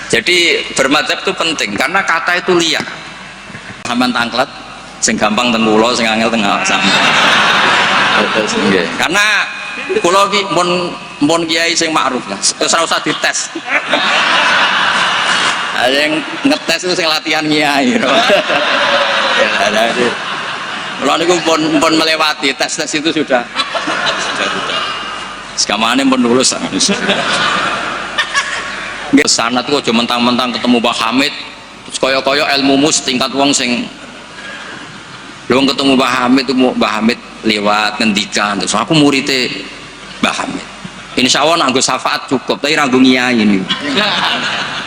Jadi bermadzhab itu penting karena kata itu liar. Sampean tangklet sing gampang teng kula, sing angel teng awak sampean. Karena kula ki mun kiai sing ma'ruf lah. Terus ora usah dites. Ada yang ngetes itu sing latihan kiai. Kalau niku pun melewati tes itu sudah. Sekamane pun lulus. Sanad itu aja mentang-mentang ketemu Mbah Hamid terus kaya-kaya ilmumu setingkat wong sing belum ketemu Mbah Hamid itu Mbah Hamid lewat ngendikan terus aku muridnya Mbah Hamid. Insya Allah nanggo syafaat cukup tapi ranggo ngiyai ini.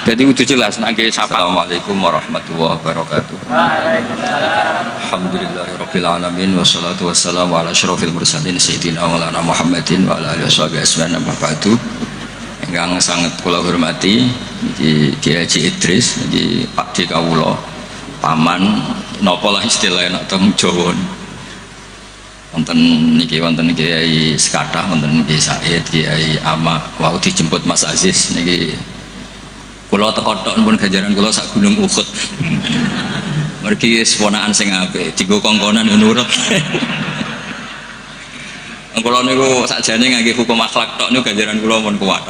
Jadi udah jelas nanggo syafaat. Assalamualaikum warahmatullahi wabarakatuh. Alhamdulillahirabbil alamin wassalatu wassalamu ala asyrofil mursalin sayyidina maulana Muhammadin wa ala alihi washabihi ajmain amma ba'du. Ingkang sangat kula hormati iki Kiai Haji Idris iki Pak D kawula paman napa lah istilahnya teng Jawa. Wonten niki wonten Kiai Sekadah, wonten Kiai Said, Kiai Ama wau dijemput Mas Aziz niki kula teko tok pun ganjaran kula sak gunung Uhud. Mergi ponakan sing apik, dienggo kongkonan nurut. Kula niku sakjane ngangge hukum akhlak tok niku ganjaran kula pun kuat.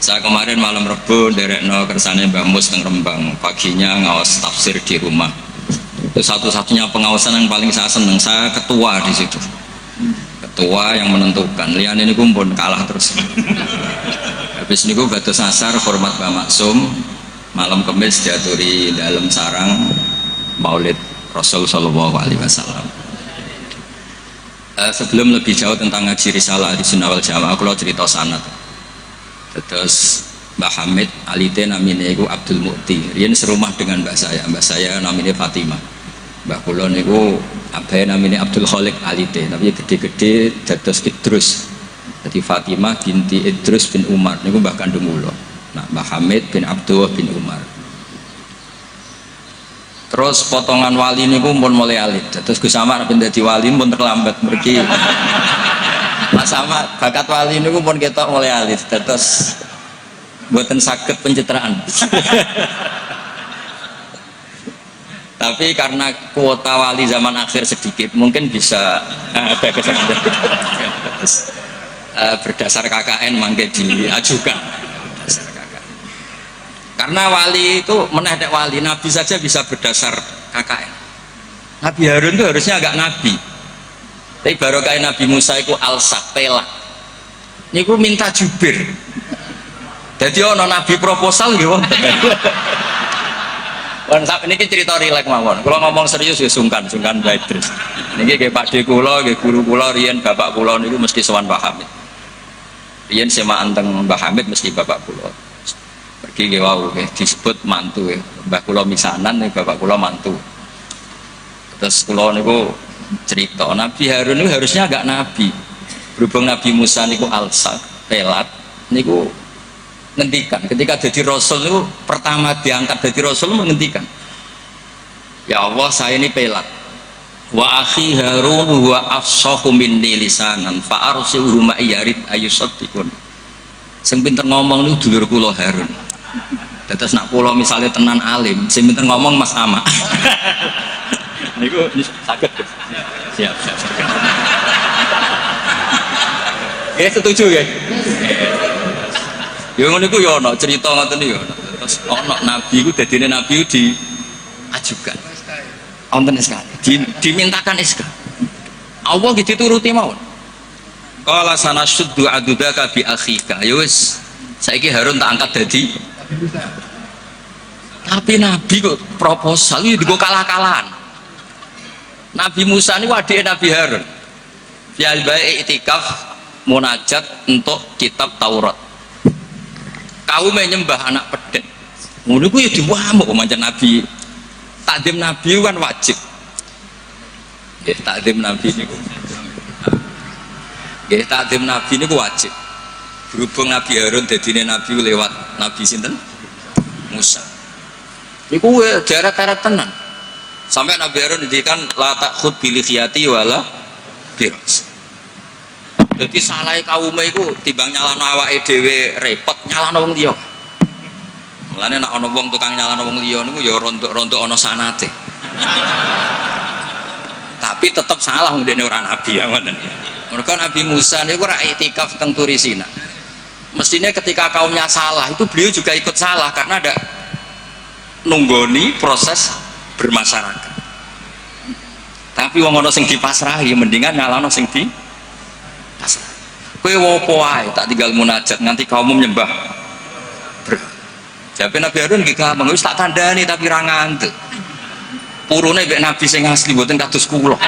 Saya kemarin malam Rebo nderekno kersane Mbah Mus teng Rembang, paginya ngawas tafsir di rumah. Itu satu-satunya pengawasan yang paling saya seneng, saya ketua di situ. Ketua yang menentukan. Liyane niku pun kalah terus. Habis niku batas asar hormat Mbah Maksum, malam Kamis diaturi dalam sarang Maulid Rasul sallallahu alaihi wasallam. Sebelum lebih jauh tentang ngaji risalah di Sunnah wal Jamaah, kalau cerita sanad. Terus Mbah Hamid alite namine iku Abdul Mukti. Riyen serumah dengan mbah saya namine Fatimah. Mbah kula niku abahe namine Abdul Khaliq alite, tapi gede-gede dados Idrus. Jadi Fatimah binti Idrus bin Umar niku mbah kandung kula. Nah, Mbah Hamid bin Abdullah bin Umar. Terus potongan wali niku pun mulai alit. Terus Gus Samad ben dadi wali pun terlambat mergi. Mas Samad bakat wali niku pun ketok mulai alit. Terus mboten saged pencitraan. Tapi karena kuota wali zaman akhir sedikit, mungkin bisa ada kesempatan. Berdasar KKN mangke diajukan. Karena wali itu menedek wali, nabi saja bisa berdasar KKN. Nabi Harun itu harusnya agak nabi. Tapi barokah Nabi Musa itu alsak pelak. Niku minta jubir. Jadi ono nabi proposal nggih wonten. Ini cerita rileks mawon. Kalau ngomong serius ya sungkan Mbak Idris. Niki nggih Pak D kula, nggih guru kula riyen bapak kula niku mesti sowan Mbah Hamid. Riyen semaan teng Mbah Hamid mesti bapak kula. Pergi nggih wau nggih disebut mantu ya. Mbah kula misanan nih bapak kula mantu. Terus kula niku cerita Nabi Harun itu harusnya agak nabi. Berhubung Nabi Musa niku alsak, pelat niku ngendikan ketika jadi rasul itu pertama diangkat jadi rasul menghentikan, ya Allah saya ini pelat, wa akhi Harun wa afsahu minni lisanan fa arsilhu ma'iyarid ayusaddiqun. Sing pinter ngomong niku dulur kula Harun. Dados nak kula misalnya tenan alim, sing pinter ngomong Mas Ama. Niku saged. Siap. Ya setuju ya. Ya ngono iku ya ana cerita ngoten ya. Terus ana nabi iku dadine nabi diajukan. Wonten SK. Dimintakan SK. Allah gitu turuti mawon. Qala sanasuddu adudaka bi akhika. Ya wis saiki Harun tak angkat dadi. Tapi nabi kok proposal iki digo kalah-kalahan. Nabi Musa ini wadike Nabi Harun. Fi alba'i itikaf munajat untuk kitab Taurat. Kaum menyembah anak pedhet. Ngono ku ya diwamuk pancen Nabi. Takdim Nabi kan wajib. Nggih, takdim Nabi niku. Nggih, takdim Nabi niku wajib. Berhubung Nabi Harun dadine Nabi lewat Nabi sinten? Musa. Niku daerah-daerah tenan. Sampai Nabi Harun ngendikan la takhud bil khiyati wala biras. Jadi salah kaum iku timbang nyalano awake dhewe repot nyalano wong liya. Mulane nek ana wong tukang nyalano wong liya niku ya rontok-rontok ana sanate. Tapi tetap salah wong dene ora nabi ya ngoten. Mereka Nabi Musa niku ora iktikaf teng Turisina. Mestinya ketika kaumnya salah itu beliau juga ikut salah karena ada nunggoni proses bermasyarakat. Tapi wong ana sing dipasrahi mendingan nyalano sing di pasrah. Kowe opo wae tak tinggal munajat nganti kaummu nyembah. Jabe Nabi Harun nggih gampang wis tak kandhani tapi ra ngantuk. Purune mek nabi sing asli mboten kados kula.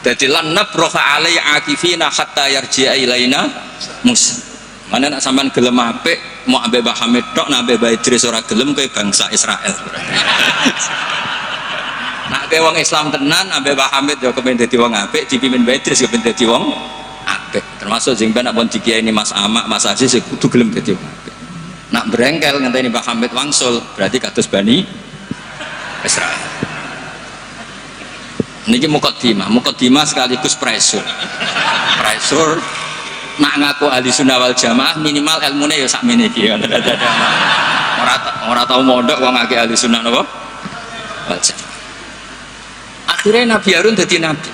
Dadi lan nabroha alai akifina hatta yarji'a ilaina Musa. Mana nak sampean gelem apik mau ambek Mbah Hamid tok nak ambek Mbah Idris ora gelem kowe bangsa Israel. Nak kowe wong Islam tenan ambek Mbah Hamid yo kepen dadi wong apik, dipimpin Mbah Idris kepen dadi wong apik. Termasuk sing ben nak pun dikiai ini Mas Amak, Mas Aziz kudu gelem dadi wong apik. Nak brengkel ngenteni Mbah Hamid wangsul berarti kados Bani Israel. Niki mukadimah sekaligus pressure nak ngaku ahli sunnah wal jamaah minimal ilmune ya sakmene iki ya. Ora tau mondok wong akeh ahli sunnah napa wal jamaah. Akhirnya Nabi Harun dadi nabi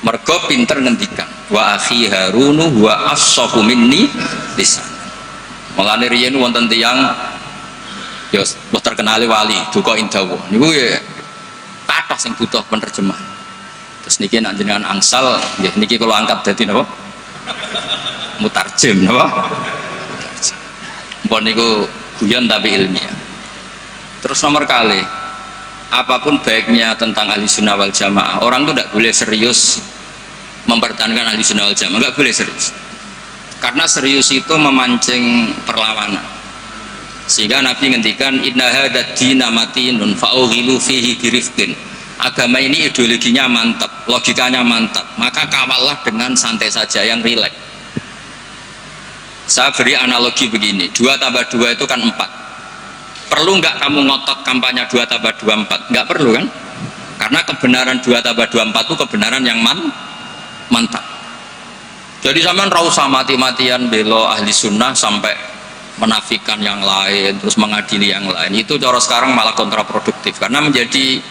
mergo pinter ngendikan wa akhi Harunu wa afsahu minni lisan. Mulane riyen wonten tiyang ya terkenal wali duka indawa niku ya kathah sing butuh penerjemah. Terus niki nek jenengan angsal nggih niki kula angkat dadi napa? Mutarjem napa? Mpun niku guyon tapi ilmiah. Terus nomor kali apapun baiknya tentang ahli sunnah wal jamaah, orang itu tidak boleh serius mempertahankan ahli sunnah wal jamaah, nggak boleh serius. Karena serius itu memancing perlawanan. Sehingga Nabi ngendikan inna hadad dina matinun fa'ughilu fihi birifqin. Agama ini ideologinya mantap, logikanya mantap, maka kawallah dengan santai saja, yang rileks. Saya beri analogi begini, 2 tambah 2 itu kan 4. Perlu nggak kamu ngotot kampanye 2 tambah 2 4? Nggak perlu kan? Karena kebenaran 2 tambah 2 4 itu kebenaran yang mantap. Jadi sampean ra usah mati-matian belo ahli sunnah sampai menafikan yang lain, terus mengadili yang lain. Itu cara sekarang malah kontraproduktif karena menjadi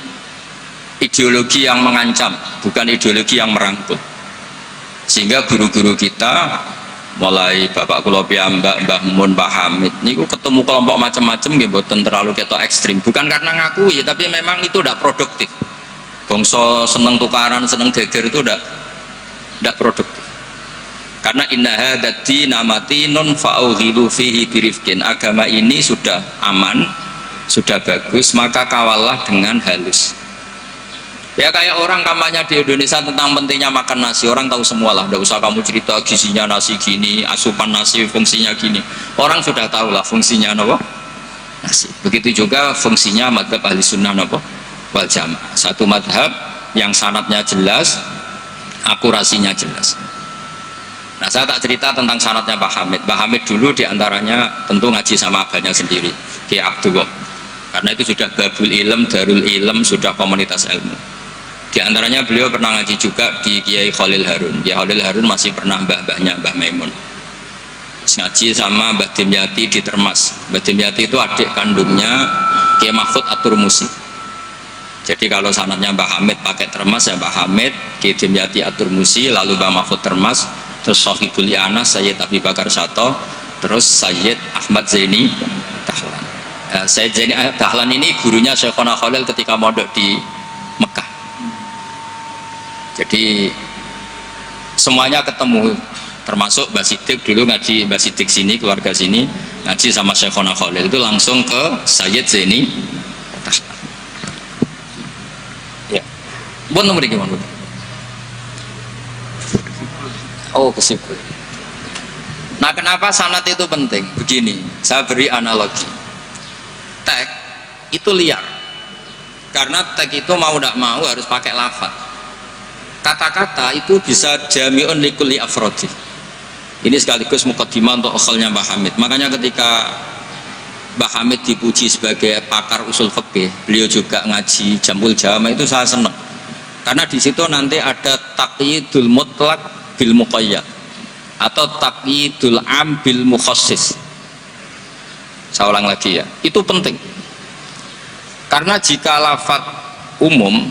ideologi yang mengancam, bukan ideologi yang merangkul. Sehingga guru-guru kita mulai Bapak kula piyambak, Mbah Mun, Mbah Hamid niku ketemu kelompok macam-macam nggih mboten terlalu ketok ekstrim, bukan karena ngakui tapi memang itu tidak produktif. Bangsa seneng tukaran, seneng geger itu tidak produktif. Karena inna hadad dina matinun fa'ughilu fihi birifqin. Agama ini sudah aman, sudah bagus, maka kawallah dengan halus. Ya kayak orang kampanye di Indonesia tentang pentingnya makan nasi, orang tahu semua lah, tidak usah kamu cerita gizinya nasi gini, asupan nasi fungsinya gini, orang sudah tahu lah fungsinya apa? Nasi. Begitu juga fungsinya madhab ahli sunnah apa? Wal jamaah. Satu madhab yang sanadnya jelas, akurasinya jelas. Nah saya tak cerita tentang sanadnya Pak Hamid. Pak Hamid dulu diantaranya tentu ngaji sama abahnya sendiri, Kiai Abdullah. Karena itu sudah babul ilm, darul ilm, sudah komunitas ilmu. Di antaranya beliau pernah ngaji juga di Kiai Khalil Harun. Kiai Khalil Harun masih pernah mbah-mbahnya Mbah Maimun. Ngaji sama Mbah Dimyati di Termas. Mbah Dimyati itu adik kandungnya Kiai Mahfud At-Turmusi. Jadi kalau sanadnya Mbah Hamid pakai Termas ya Mbah Hamid, Kiai Dimyati At-Turmusi, lalu Mbah Mahfud Termas, terus Sohibul Anas, Sayyid Abi Bakar Sato, terus Sayyid Ahmad Zaini Dahlan. Sayyid Zaini Dahlan ini gurunya Syekhona Khalil ketika mondok di Mekah. Jadi semuanya ketemu, termasuk Mbah Siddiq dulu ngaji, Mbah Siddiq sini, keluarga sini ngaji sama Syekhona Khalil, itu langsung ke Sayyid Zaini Dahlan. Ya, buat nomor gimana? Oh, kesimpulan. Nah, kenapa sanad itu penting? Begini, saya beri analogi. Tag itu liar. Karena tag itu mau tidak mau harus pakai lafaz. Kata-kata itu bisa jami'un likulli afrodi. Ini sekaligus mukaddimah untuk akhalnya Mbah Hamid. Makanya ketika Mbah Hamid dipuji sebagai pakar usul fikih, beliau juga ngaji Jamul Jama, itu saya senang. Karena di situ nanti ada taqyidul mutlaq bil muqayyad atau taqyidul am bil mukhassis. Saya ulang lagi ya, itu penting. Karena jika lafadz umum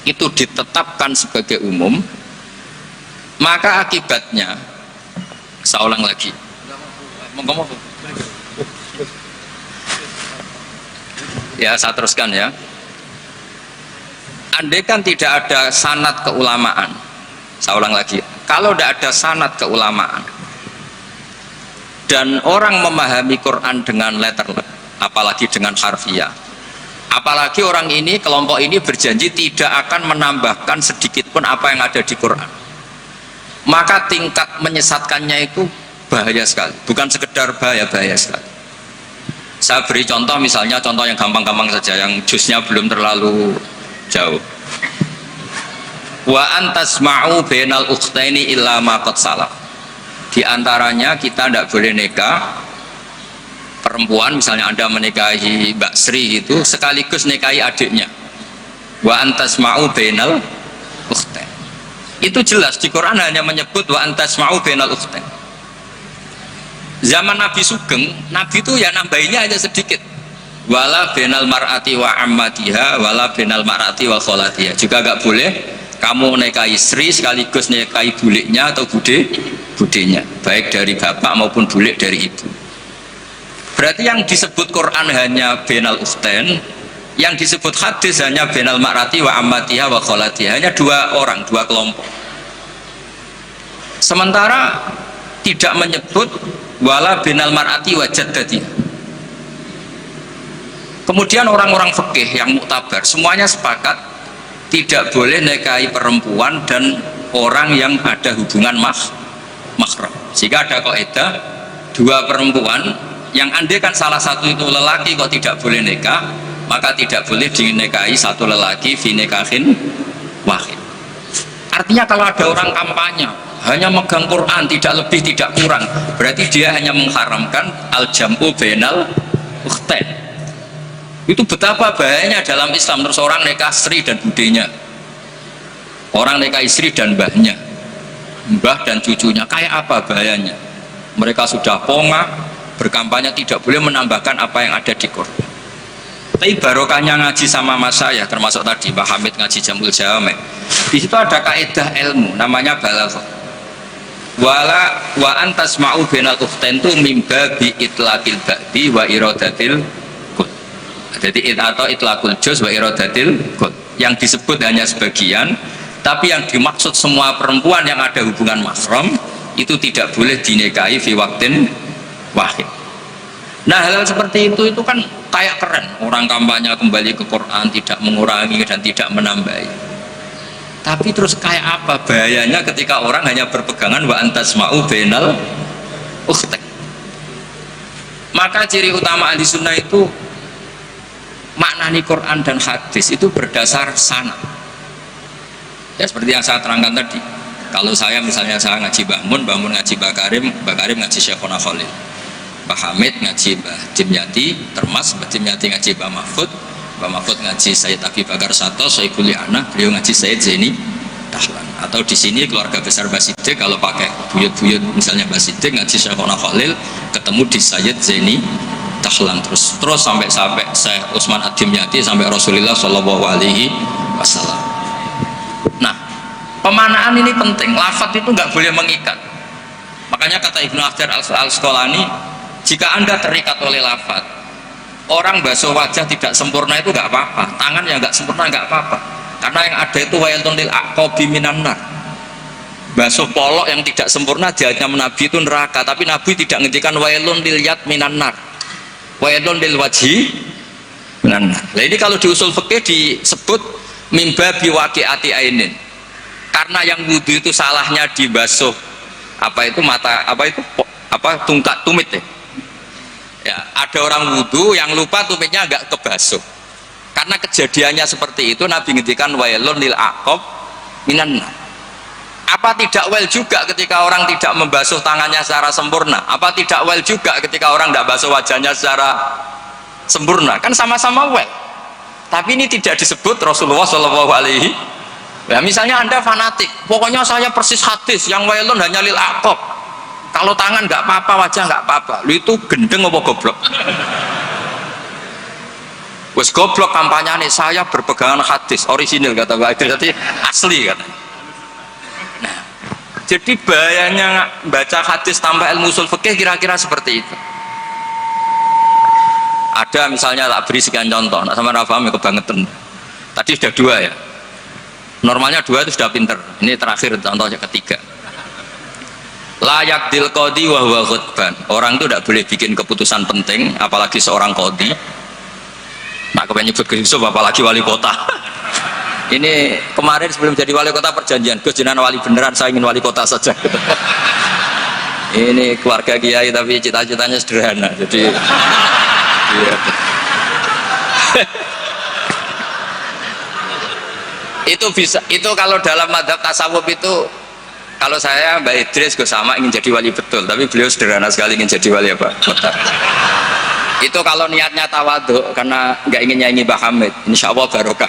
itu ditetapkan sebagai umum, maka akibatnya, saya ulang lagi. Ya, saya teruskan ya. Andai kan tidak ada sanad keulamaan, saya ulang lagi, kalau tidak ada sanad keulamaan dan orang memahami Quran dengan letterless, apalagi dengan harfiah, apalagi orang ini, kelompok ini berjanji tidak akan menambahkan sedikit pun apa yang ada di Quran, maka tingkat menyesatkannya itu bahaya sekali. Bukan sekedar bahaya sekali. Saya beri contoh, misalnya contoh yang gampang-gampang saja, yang jusnya belum terlalu jauh. Wa antasma'u bainal ukhtaini illa ma qad salaf. Di antaranya kita tidak boleh nikah perempuan, misalnya Anda menikahi Mbak Sri itu sekaligus nikahi adiknya. Wa antasma'u bainal ukhtain. Itu jelas di Quran hanya menyebut wa antasma'u bainal ukhtain. Zaman Nabi Sugeng, Nabi itu ya nambahinnya hanya sedikit. Wala bainal mar'ati wa ammatiha wala bainal mar'ati wa kholatiha. Juga enggak boleh kamu nikahi Sri sekaligus nikahi buliknya atau budenya, baik dari bapak maupun bulik dari ibu. Berarti yang disebut Quran hanya bainal ukhtain, yang disebut hadis hanya bainal mar'ati wa ammatiha wa kholatiha, hanya dua orang, dua kelompok. Sementara tidak menyebut wala bainal mar'ati wa jaddatiha. Kemudian orang-orang fikih yang muktabar semuanya sepakat tidak boleh nikahi perempuan dan orang yang ada hubungan mahram. Jika ada kaidah dua perempuan yang andai kan salah satu itu lelaki kok tidak boleh nikah, maka tidak boleh dinikahi satu lelaki fi nikahin wahid. Artinya kalau ada orang kampanye hanya megang Quran tidak lebih tidak kurang, berarti dia hanya mengharamkan al-jam'u bainal ukhtain. Itu betapa bahayanya dalam Islam. Terus orang nikah Sri dan budenya, orang nikah istri dan mbahnya, mbah dan cucunya, kayak apa bahayanya. Mereka sudah pongah berkampanye tidak boleh menambahkan apa yang ada di Quran. Tapi barokahnya ngaji sama mas saya, termasuk tadi Pak Hamid ngaji Jamul Jawame, di situ ada kaidah ilmu namanya balaghah. Wala wa antasma'u bainal ukhtain tu mimba bi itlaqil ba'di wa iradatil qud. Jadi atau itlaqul juz wa iradatil qud. Yang disebut hanya sebagian, tapi yang dimaksud semua perempuan yang ada hubungan mahram itu tidak boleh dinikahi fi waqtin wahid. Nah, hal-hal seperti itu kan kayak keren. Orang kampanye kembali ke Quran, tidak mengurangi dan tidak menambahi. Tapi terus kayak apa bahayanya ketika orang hanya berpegangan wa antasma'u bainal ukhtain. Maka ciri utama ahli sunnah itu maknani Quran dan hadis itu berdasar sanad. Ya seperti yang saya terangkan tadi. Kalau saya misalnya saya ngaji Mbah Mun ngaji Mbah Karim ngaji Syekhona Khalil, Mbah Hamid ngaji Mbah Dimyati, Termas Mbah Dimyati ngaji Mbah Mahfud ngaji Sayyid Abi Bakar Sato, Sohibul Li'anah, beliau ngaji Sayyid Zaini Dahlan. Atau di sini keluarga besar Mbah Siddiq, kalau pakai buyut-buyut misalnya Mbah Siddiq ngaji Syekhona Khalil, ketemu di Sayyid Zaini Dahlan, terus sampai Syekh Utsman Ad-Dimyati sampai Rasulullah Shallallahu Alaihi Wasallam. Nah, pemanaan ini penting. Lafadz itu nggak boleh mengikat. Makanya kata Ibnu Hajar Al-Asqalani, jika Anda terikat oleh lafadz, orang basuh wajah tidak sempurna itu nggak apa-apa, tangan yang nggak sempurna nggak apa-apa, karena yang ada itu wailun lil aqabi minan nar. Basuh polok yang tidak sempurna diancam Nabi itu neraka, tapi Nabi tidak ngendikan wailun lil yad minan nar, wailun lil wajhi minan nar. Nah, ini kalau di usul fikih disebut mimba biwaqi'ati ainin, karena yang wudu itu salahnya dibasuh tungkat tumit ya. Ya, ada orang wudhu yang lupa tumitnya agak kebasuh. Karena kejadiannya seperti itu, Nabi ngendikan wailun lil aqab minan nar. Apa tidak well juga ketika orang tidak membasuh tangannya secara sempurna? Apa tidak well juga ketika orang tidak basuh wajahnya secara sempurna? Kan sama-sama well. Tapi ini tidak disebut Rasulullah Shallallahu Alaihi. Ya, misalnya Anda fanatik, pokoknya saya persis hadis yang wailun hanya lil aqab. Kalau tangan nggak apa-apa, wajah nggak apa-apa. Lu itu gendeng apa goblok? Wes goblok kampanyane saya berpegangan hadis orisinil kata Mbak Idris, jadi asli kata. Nah, jadi bahayanya baca hadis tanpa ilmu usul fikih kira-kira seperti itu. Ada misalnya tak beri sekian contoh, nak sama Rafa kebangetan. Tadi sudah 2 ya. Normalnya 2 itu sudah pinter. Ini terakhir contohnya ketiga. Layak dil qadi wa huwa ghadban. Orang itu tidak boleh bikin keputusan penting, apalagi seorang qadi. Nah, kepengen nyebut Gus Yusuf apalagi wali kota. Ini kemarin sebelum jadi wali kota perjanjian, Gus jenengan wali beneran, saya ingin wali kota saja. Ini keluarga kiai tapi cita-citanya sederhana. Jadi iya. Itu bisa, itu kalau dalam madzhab tasawuf itu, kalau saya Mbak Idris Gus sama ingin jadi wali betul, tapi beliau sederhana sekali ingin jadi wali apa? Kota. Itu kalau niatnya tawadhu karena nggak ingin nyanyi Mbah Hamid, insya Allah barokah.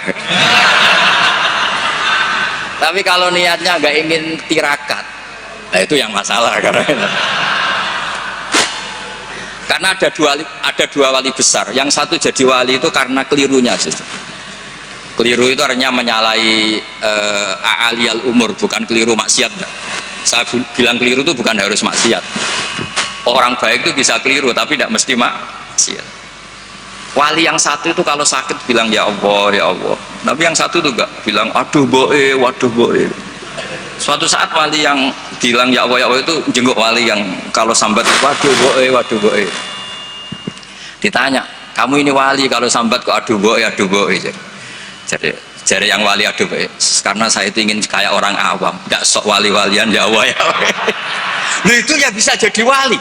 Tapi kalau niatnya nggak ingin tirakat, nah itu yang masalah karena ada dua wali besar. Yang satu jadi wali itu karena kelirunya. Keliru itu artinya menyalahi a'aliyal umur, bukan keliru maksiat. Saya bilang keliru itu bukan harus maksiat. Orang baik itu bisa keliru tapi tidak mesti maksiat. Wali yang satu itu kalau sakit bilang ya Allah ya Allah, tapi yang satu itu enggak, bilang aduh boe waduh boe. Suatu saat wali yang bilang ya Allah itu jenguk wali yang kalau sambat waduh boe. Ditanya, kamu ini wali kalau sambat kok aduh boe. Jadi yang wali aduh boe, karena saya itu ingin kayak orang awam, tidak sok wali-walian ya Allah ya Allah. Nah itu ya bisa jadi wali.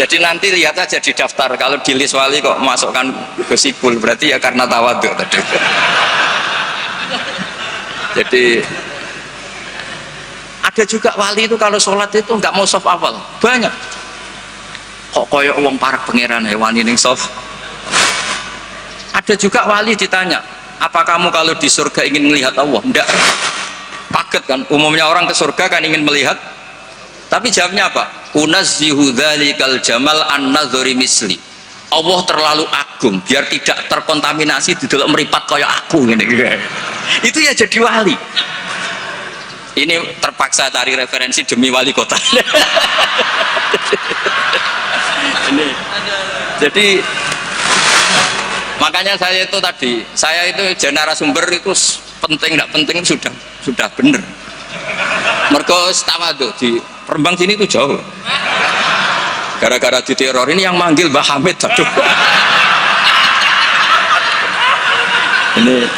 Jadi nanti lihat aja di daftar, kalau di list wali kok masukkan Gusipul, berarti ya karena tawadhu tadi. Jadi ada juga wali itu kalau sholat itu nggak mau soft awal, banyak. Kok koyok wong parak pangeran hewan ini soft. Ada juga wali ditanya, apa kamu kalau di surga ingin melihat Allah? Enggak. Kaget kan, umumnya orang ke surga kan ingin melihat, tapi jawabnya apa? Unazzihu dzalikal jamal an-nadzuri misli. Allah terlalu agung biar tidak terkontaminasi di dalam meripat kayak aku gini. Itu ya jadi wali. Ini terpaksa cari referensi demi wali kota. Ini. Jadi makanya saya itu tadi, saya itu narasumber itu penting tidak penting sudah benar. Mergo tawadhu di Rembang sini itu jauh. Gara-gara diteror ini yang manggil Mbah Hamid. Aduh. Ini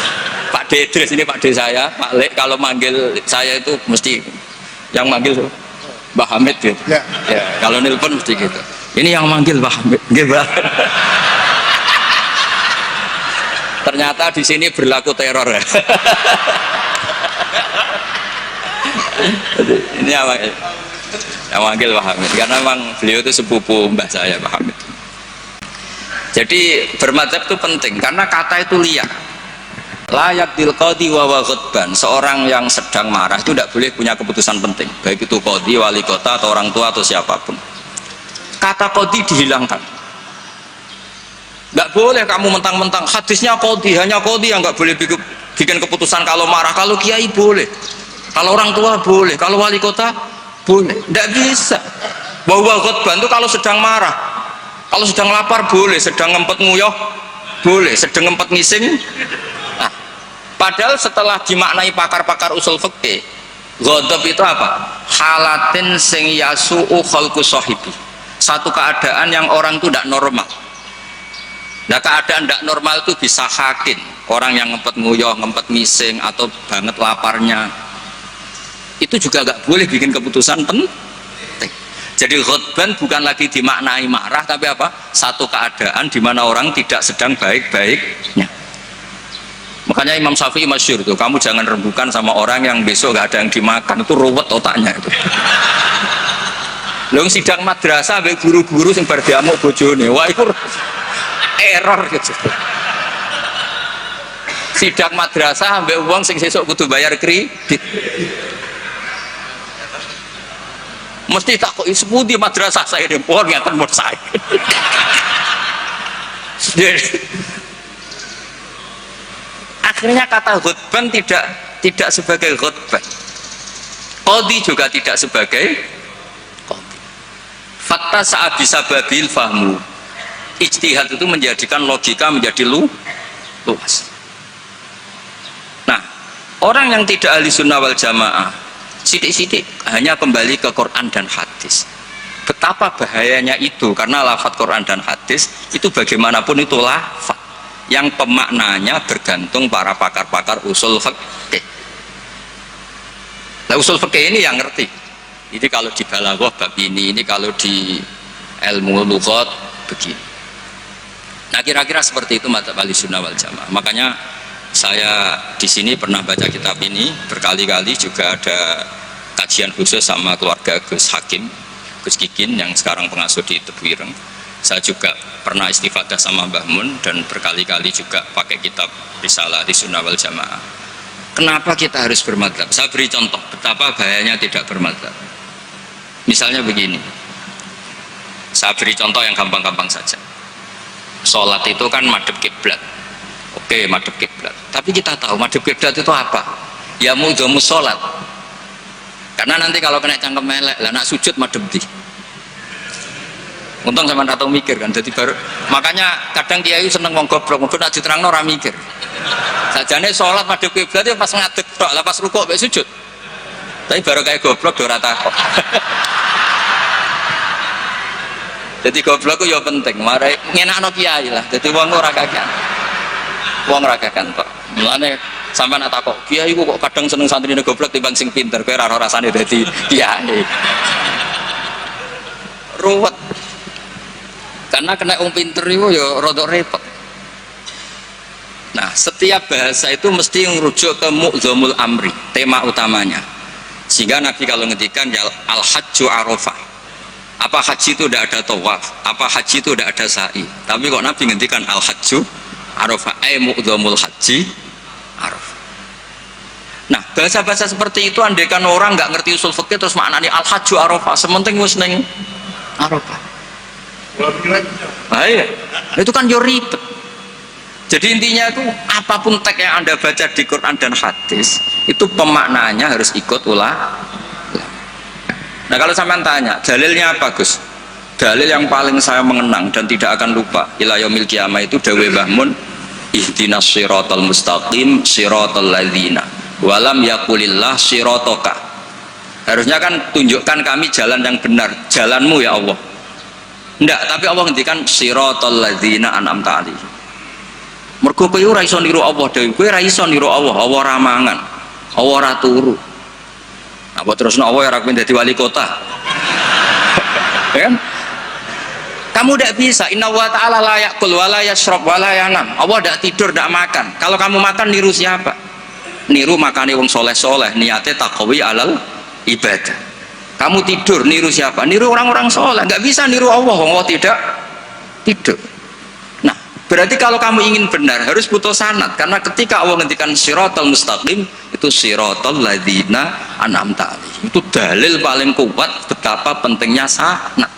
Pak D Idris, ini Pak D saya, Pak Lek kalau manggil saya itu mesti yang manggil Mbah Hamid gitu. Ya, kalau nelpon mesti gitu. Ini yang manggil Mbah Hamid. Ternyata di sini berlaku teror ya. Ini apa? Yang manggil Mbah Hamid karena memang beliau itu sepupu mbah saya Mbah Hamid. Jadi bermadzhab itu penting karena kata itu liar. Layak dil qadi wa ghadban. Seorang yang sedang marah itu tidak boleh punya keputusan penting, baik itu qadi, wali kota atau orang tua atau siapapun. Kata qadi dihilangkan. Nggak boleh kamu mentang-mentang hadisnya qadi, hanya qadi yang nggak boleh bikin keputusan kalau marah. Kalau kiai boleh, kalau orang tua boleh, kalau wali kota boleh. Tidak bisa. Bahwa ghadban itu kalau sedang marah, kalau sedang lapar boleh, sedang ngempet nguyuh boleh, sedang ngempet ngising. Nah, padahal setelah dimaknai pakar-pakar usul fikih, ghadab itu apa? Halatin sing yasu'u khalqu sahibi. Satu keadaan yang orang itu tidak normal. Nah, keadaan tidak normal itu bisa hakin, orang yang ngempet nguyuh, ngempet ngising atau banget laparnya. Itu juga nggak boleh bikin keputusan penting. Jadi ghadban bukan lagi dimaknai marah, tapi apa? Satu keadaan di mana orang tidak sedang baik-baiknya. Makanya Imam Syafi'i masyhur itu, kamu jangan rembukan sama orang yang besok nggak ada yang dimakan, itu ruwet otaknya itu. Lalu sidang madrasah sampai guru-guru yang berdiamuk bojone, wah itu error gitu. sidak madrasah ambek uang sing sesuk kudu bayar kredit. Mesti tak kok sepundi madrasah saya di pohon ngeten mun saya. Akhirnya kata khutban tidak sebagai khutbah. Qadhi juga tidak sebagai qadhi. Fakta saat bisa babil fahmu. Ijtihad itu menjadikan logika menjadi luas. Nah, orang yang tidak ahli sunnah wal jamaah sidik-sidik hanya kembali ke Quran dan hadis. Betapa bahayanya itu, karena lafaz Quran dan hadis itu bagaimanapun itu lafaz yang pemaknanya bergantung para pakar-pakar usul fikih. Nah, usul fikih ini yang ngerti. Ini kalau di balaghah bab ini kalau di ilmu lughat begini. Nah, kira-kira seperti itu madzhab Ahlussunnah wal Jamaah. Makanya saya di sini pernah baca kitab ini berkali-kali, juga ada kajian khusus sama keluarga Gus Hakim, Gus Kikin yang sekarang pengasuh di Tebuireng. Saya juga pernah istifadah sama Mbah Mun dan berkali-kali juga pakai kitab Risalah Ahlussunnah wal Jamaah. Kenapa kita harus bermadzhab? Saya beri contoh betapa bahayanya tidak bermadzhab. Misalnya begini, saya beri contoh yang gampang-gampang saja. Sholat itu kan madhep kiblat. Oke, madhep kiblat. Tapi kita tahu madhep kiblat itu apa? Ya mudhamus sholat. Karena nanti kalau kena cangkem melek, lah nak sujud madhep di. Untung sama tahu mikir kan. Jadi baru, makanya kadang kiai seneng wong goblok, mungkin nak diterangno ora mikir. Sajane sholat madhep kiblat itu pas ngadeg tok, lah pas rukuk mek sujud. Tapi baru kayak goblok ora takok. Jadi goblok itu ya penting, mari ngenakno kiai lah. Jadi wong ora kakean. Wong ora kakean tok. Mulane sampean tak takok, kiai ku kok kadang seneng santrine goblok timbang sing pinter, kowe ora rasane dadi kiai. Ruwet. Karena kena wong pinter itu ya rada repot. Nah, setiap bahasa itu mesti merujuk ke mu'dzamul amri, tema utamanya. Sehingga Nabi kalau ngendikan ya al-hajju arafah. Apa haji itu tidak ada tawaf, apa haji itu tidak ada sa'i, tapi kok Nabi ngendikan al-hajju arafah, mu'dzamul haji arafah. Nah, bahasa-bahasa seperti itu andaikan orang nggak ngerti usul fikih terus maknanya al-hajju arafah, sementing wis ning arafah. Nah, iya. Itu kan yo ribet. Jadi intinya itu apapun teks yang Anda baca di Quran dan hadis itu pemaknanya harus ikut ulah. Nah, kalau sampean tanya, dalilnya apa Gus? Dalil yang paling saya mengenang dan tidak akan lupa ila yaumil qiyamah itu dawuh Mbah Mun, ihdinas siratal mustaqim siratal ladzina walam yaqulillah sirataka. Harusnya kan tunjukkan kami jalan yang benar, jalanmu ya Allah. Enggak, tapi Allah ngendikan siratal ladzina an'amta alaihim. Mergo kowe ora iso niru Allah dhewe, kowe ora iso niru Allah, Allah ora mangan, Allah ora turu. Apa terus Allah ya rakyat jadi wali kota? Ya kan? Kamu tidak bisa. Inna wa ta'ala la ya'kul wa la yashrab wa la yanam. Allah tidak tidur, tidak makan. Kalau kamu makan niru siapa? Niru makani wong soleh-soleh, niatnya taqwi alal ibadah. Kamu tidur niru siapa? Niru orang-orang soleh. Nggak bisa niru Allah, Allah tidak tidur. Nah, berarti kalau kamu ingin benar harus butuh sanad, karena ketika Allah ngendikan siratal mustaqim itu siratal ladzina an'amta alaihim, itu dalil paling kuat betapa pentingnya sanad.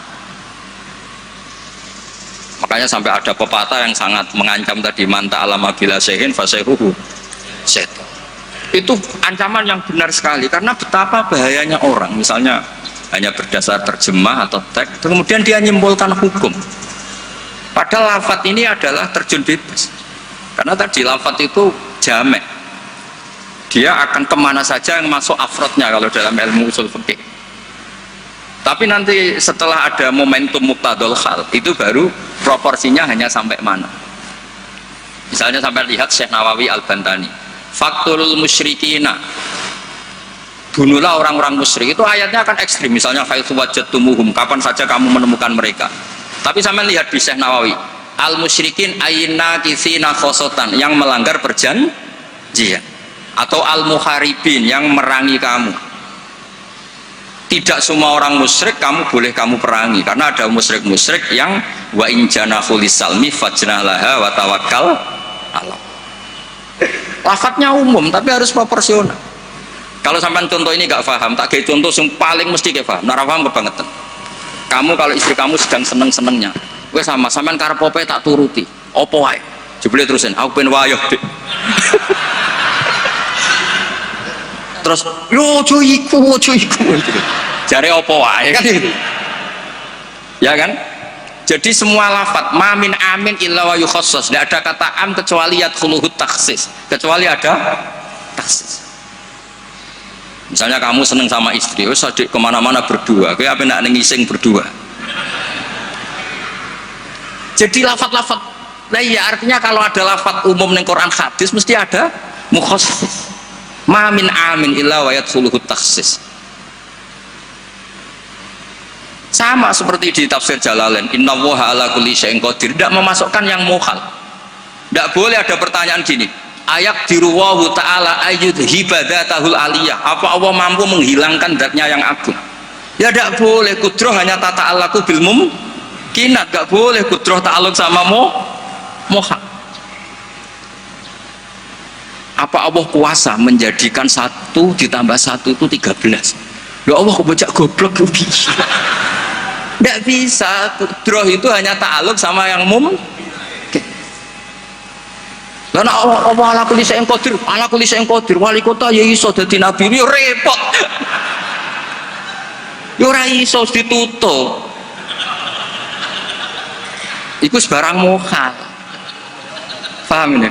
Makanya sampai ada pepatah yang sangat mengancam tadi, manta alama bila sehin fasehuhu setan. Itu ancaman yang benar sekali, karena betapa bahayanya orang misalnya hanya berdasar terjemah atau teks kemudian dia nyimpulkan hukum, padahal lafadz ini adalah terjun bebas. Karena tadi lafadz itu jamek, dia akan kemana saja yang masuk afrodnya kalau dalam ilmu usul fikih. Tapi nanti setelah ada momentum muqtadul hal, itu baru proporsinya hanya sampai mana. Misalnya sampai lihat Syekh Nawawi Al-Bantani, fakturul musyrikina, bunuhlah orang-orang musyrik, itu ayatnya akan ekstrim. Misalnya haitsu wajadtumuhum, kapan saja kamu menemukan mereka. Tapi sampai lihat di Syekh Nawawi, al musyrikin ayna kitsina khosotan, yang melanggar perjanjian, atau al muharibin, yang merangi kamu. Tidak semua orang musyrik kamu boleh kamu perangi, karena ada musyrik-musyrik yang wa in janahu lisalmi fajnah laha wa tawakkal Allah. Lafadznya umum tapi harus proporsional. Kalau sampai contoh ini nggak paham, tak kayak contoh yang paling mesti kayak paham. Nara paham kebangetan. Kamu kalau istri kamu sedang seneng-senengnya, gue sama sampean karep opo tak turuti. Opo wae? Jebule terusin, aku pengen wayo, Dik. Terus, yo ojo iku. Jare opo wae kan gitu. Ya kan? Jadi semua lafadz mamin amin illa wa yukhassas. Tidak ada kata am kecuali yadkhuluhu takhsis. Kecuali ada takhsis. Misalnya kamu seneng sama istri, wes adik kemana-mana berdua, kayak apa nak nengising berdua. Jadi lafat-lafat, nah iya artinya kalau ada lafat umum neng Quran hadis mesti ada mukhassis. Ma min amin illa wa yadkhuluhu takhsis. Sama seperti di tafsir Jalalain, innallaha ala kulli syai'in qadir, tidak memasukkan yang mukhal. Tidak boleh ada pertanyaan gini, ayak diruwahu ta'ala ayyud hibadatahul aliyah, apa Allah mampu menghilangkan zatnya yang agung? Ya tidak boleh. Kudroh hanya tata alaku bil mumkinat, tidak boleh kudroh ta'aluk sama moha. Apa Allah kuasa menjadikan 1 ditambah 1 itu 13? Ya Allah kok bocah goblok bisa? Tidak bisa. Kudroh itu hanya ta'aluk sama yang karena Allah ala kulli syai'in qadir, ala kulli syai'in qadir, wali kota ya iso dadi nabi, yo repot. Yo ora iso ditutup. Iku sebarang mukhal. Paham ini?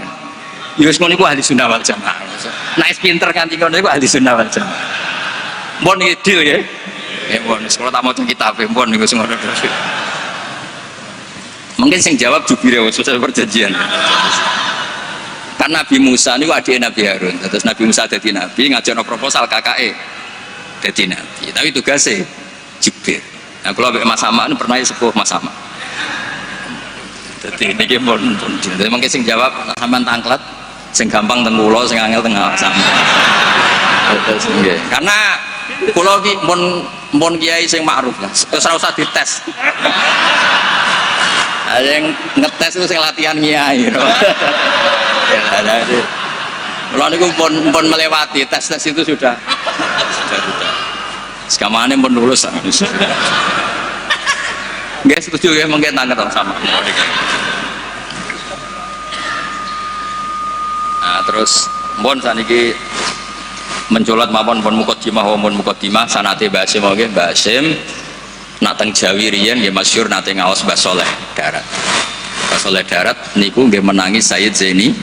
Ya wis ngono iku ahli sunnah wal jamaah. Nek pinter kanthi ngono iku ahli sunnah wal jamaah. Mbon iki deal ya. Ya mbon, sekolah tak maca kitab mbon niku sing ngono. Mungkin sing jawab jubire sesuai perjanjian. Kan Nabi Musa ini adik Nabi Harun, terus Nabi Musa jadi Nabi, ngajar proposal KKE jadi Nabi, tapi tugasnya Jibril. Nah kalau Mas Sama ini pernah sepuh Mas Sama, jadi ini pun jadi mungkin sing jawab sampean tangklat, sing gampang tenggulo, sing angel tengah sama. Karena kalau pun kiai sing ma'ruf lah, terus ora usah dites. Ada yang ngetes itu sing latihan kiai. Ya, kalau ini pun melewati tes itu sudah. Sekarang ini pun lulus. Nggak setuju ya mungkin tangga sama. Nah terus pun saat ini mencolot mapon pun mukotimah sanate Basim oke Basim nak teng Jawi riyen nggih masyhur nate ngaos Mbah Soleh Darat. Mbah Soleh Darat niku nggih menangi Sayyid Zaini.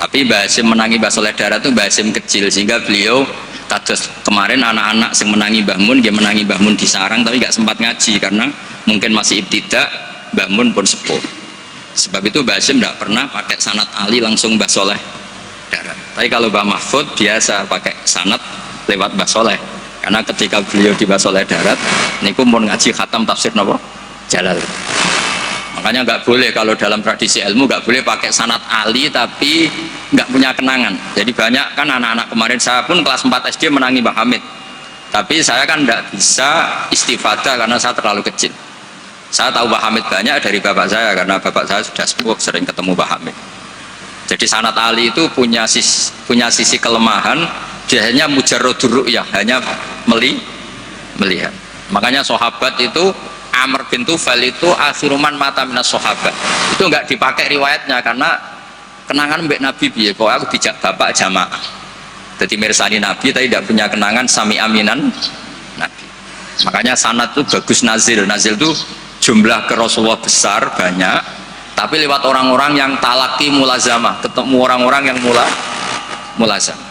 Tapi Mbah Hasim menangi Mbah Soleh Darat itu Mbah Hasim kecil sehingga beliau tados kemarin anak-anak yang menangi Mbah Mun dia menangi Mbah Mun di sarang tapi nggak sempat ngaji karena mungkin masih ibtidak. Mbah Mun pun sepuh, sebab itu Mbah Hasim tidak pernah pakai sanad Ali langsung Mbah Soleh Darat. Tapi kalau Mbah Mahfud biasa pakai sanad lewat Mbah Soleh karena ketika beliau di Mbah Soleh Darat niku pun ngaji khatam tafsir napa Jalal. Makanya nggak boleh kalau dalam tradisi ilmu nggak boleh pakai sanad Ali tapi nggak punya kenangan. Jadi banyak kan anak-anak kemarin saya pun kelas 4 SD menangi Mbah Hamid. Tapi saya kan nggak bisa istifadah karena saya terlalu kecil. Saya tahu Mbah Hamid banyak dari bapak saya karena bapak saya sudah sepuh sering ketemu Mbah Hamid. Jadi sanad Ali itu punya sisi kelemahan, dia hanya mujarradur ru'yah, hanya melihat. Makanya sahabat itu Amr bin Tufal itu akhiruman mata minas sahabat itu enggak dipakai riwayatnya karena kenangan mbek Nabi piye kok aku dijak bapak jamaah jadi mirsani Nabi tapi tidak punya kenangan sami aminan Nabi. Makanya sanad itu bagus nazil itu jumlah ke Rasulullah besar banyak tapi lewat orang-orang yang talaki mulazamah, ketemu orang-orang yang mulazamah.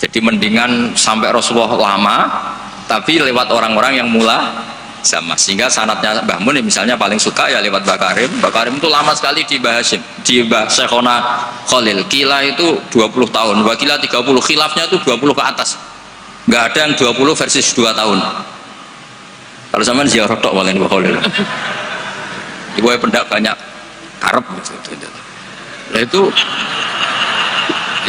Jadi mendingan sampai Rasulullah lama tapi lewat orang-orang yang sama, sehingga sanatnya Mbah Mun misalnya paling suka ya lewat Mbah Karim. Mbah Karim itu lama sekali di Mbah Hasyim, di Mbah Syekhona Khalil. Kila itu 20 tahun, Wakila 30, khilafnya itu 20 ke atas. Nggak ada yang 20 versus 2 tahun. Kalau zaman ziarah tok paling Mbah Khalil. Ibu pendak banyak karep gitu. Nah itu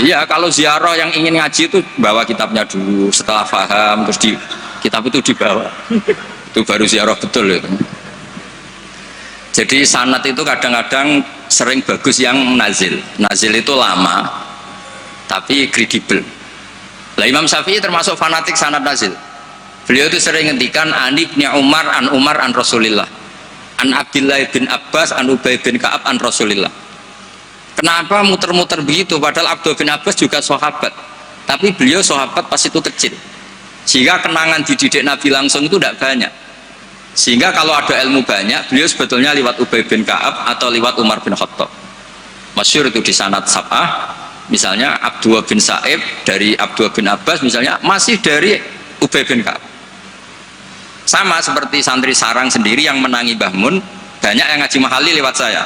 iya kalau ziarah yang ingin ngaji itu bawa kitabnya dulu, setelah paham terus di kitab itu dibawa. Itu baru ziarah betul itu. Jadi sanad itu kadang-kadang sering bagus yang nazil. Nazil itu lama tapi kredibel. Lah Imam Syafi'i termasuk fanatik sanad nazil. Beliau itu sering ngendikan an Ibnu Umar an Rasulillah, an Abdullah bin Abbas an Ubay bin Ka'ab an Rasulillah. Kenapa muter-muter begitu? Padahal Abdullah bin Abbas juga sahabat, tapi beliau sahabat pas itu kecil, sehingga kenangan dididik Nabi langsung itu tidak banyak. Sehingga kalau ada ilmu banyak, beliau sebetulnya lewat Ubay bin Ka'ab atau lewat Umar bin Khattab. Masyhur itu di sanad sab'ah, misalnya Abdullah bin Sa'ib dari Abdullah bin Abbas, misalnya masih dari Ubay bin Ka'ab. Sama seperti santri sarang sendiri yang menangi Mbah Mun, banyak yang ngaji mahali lewat saya.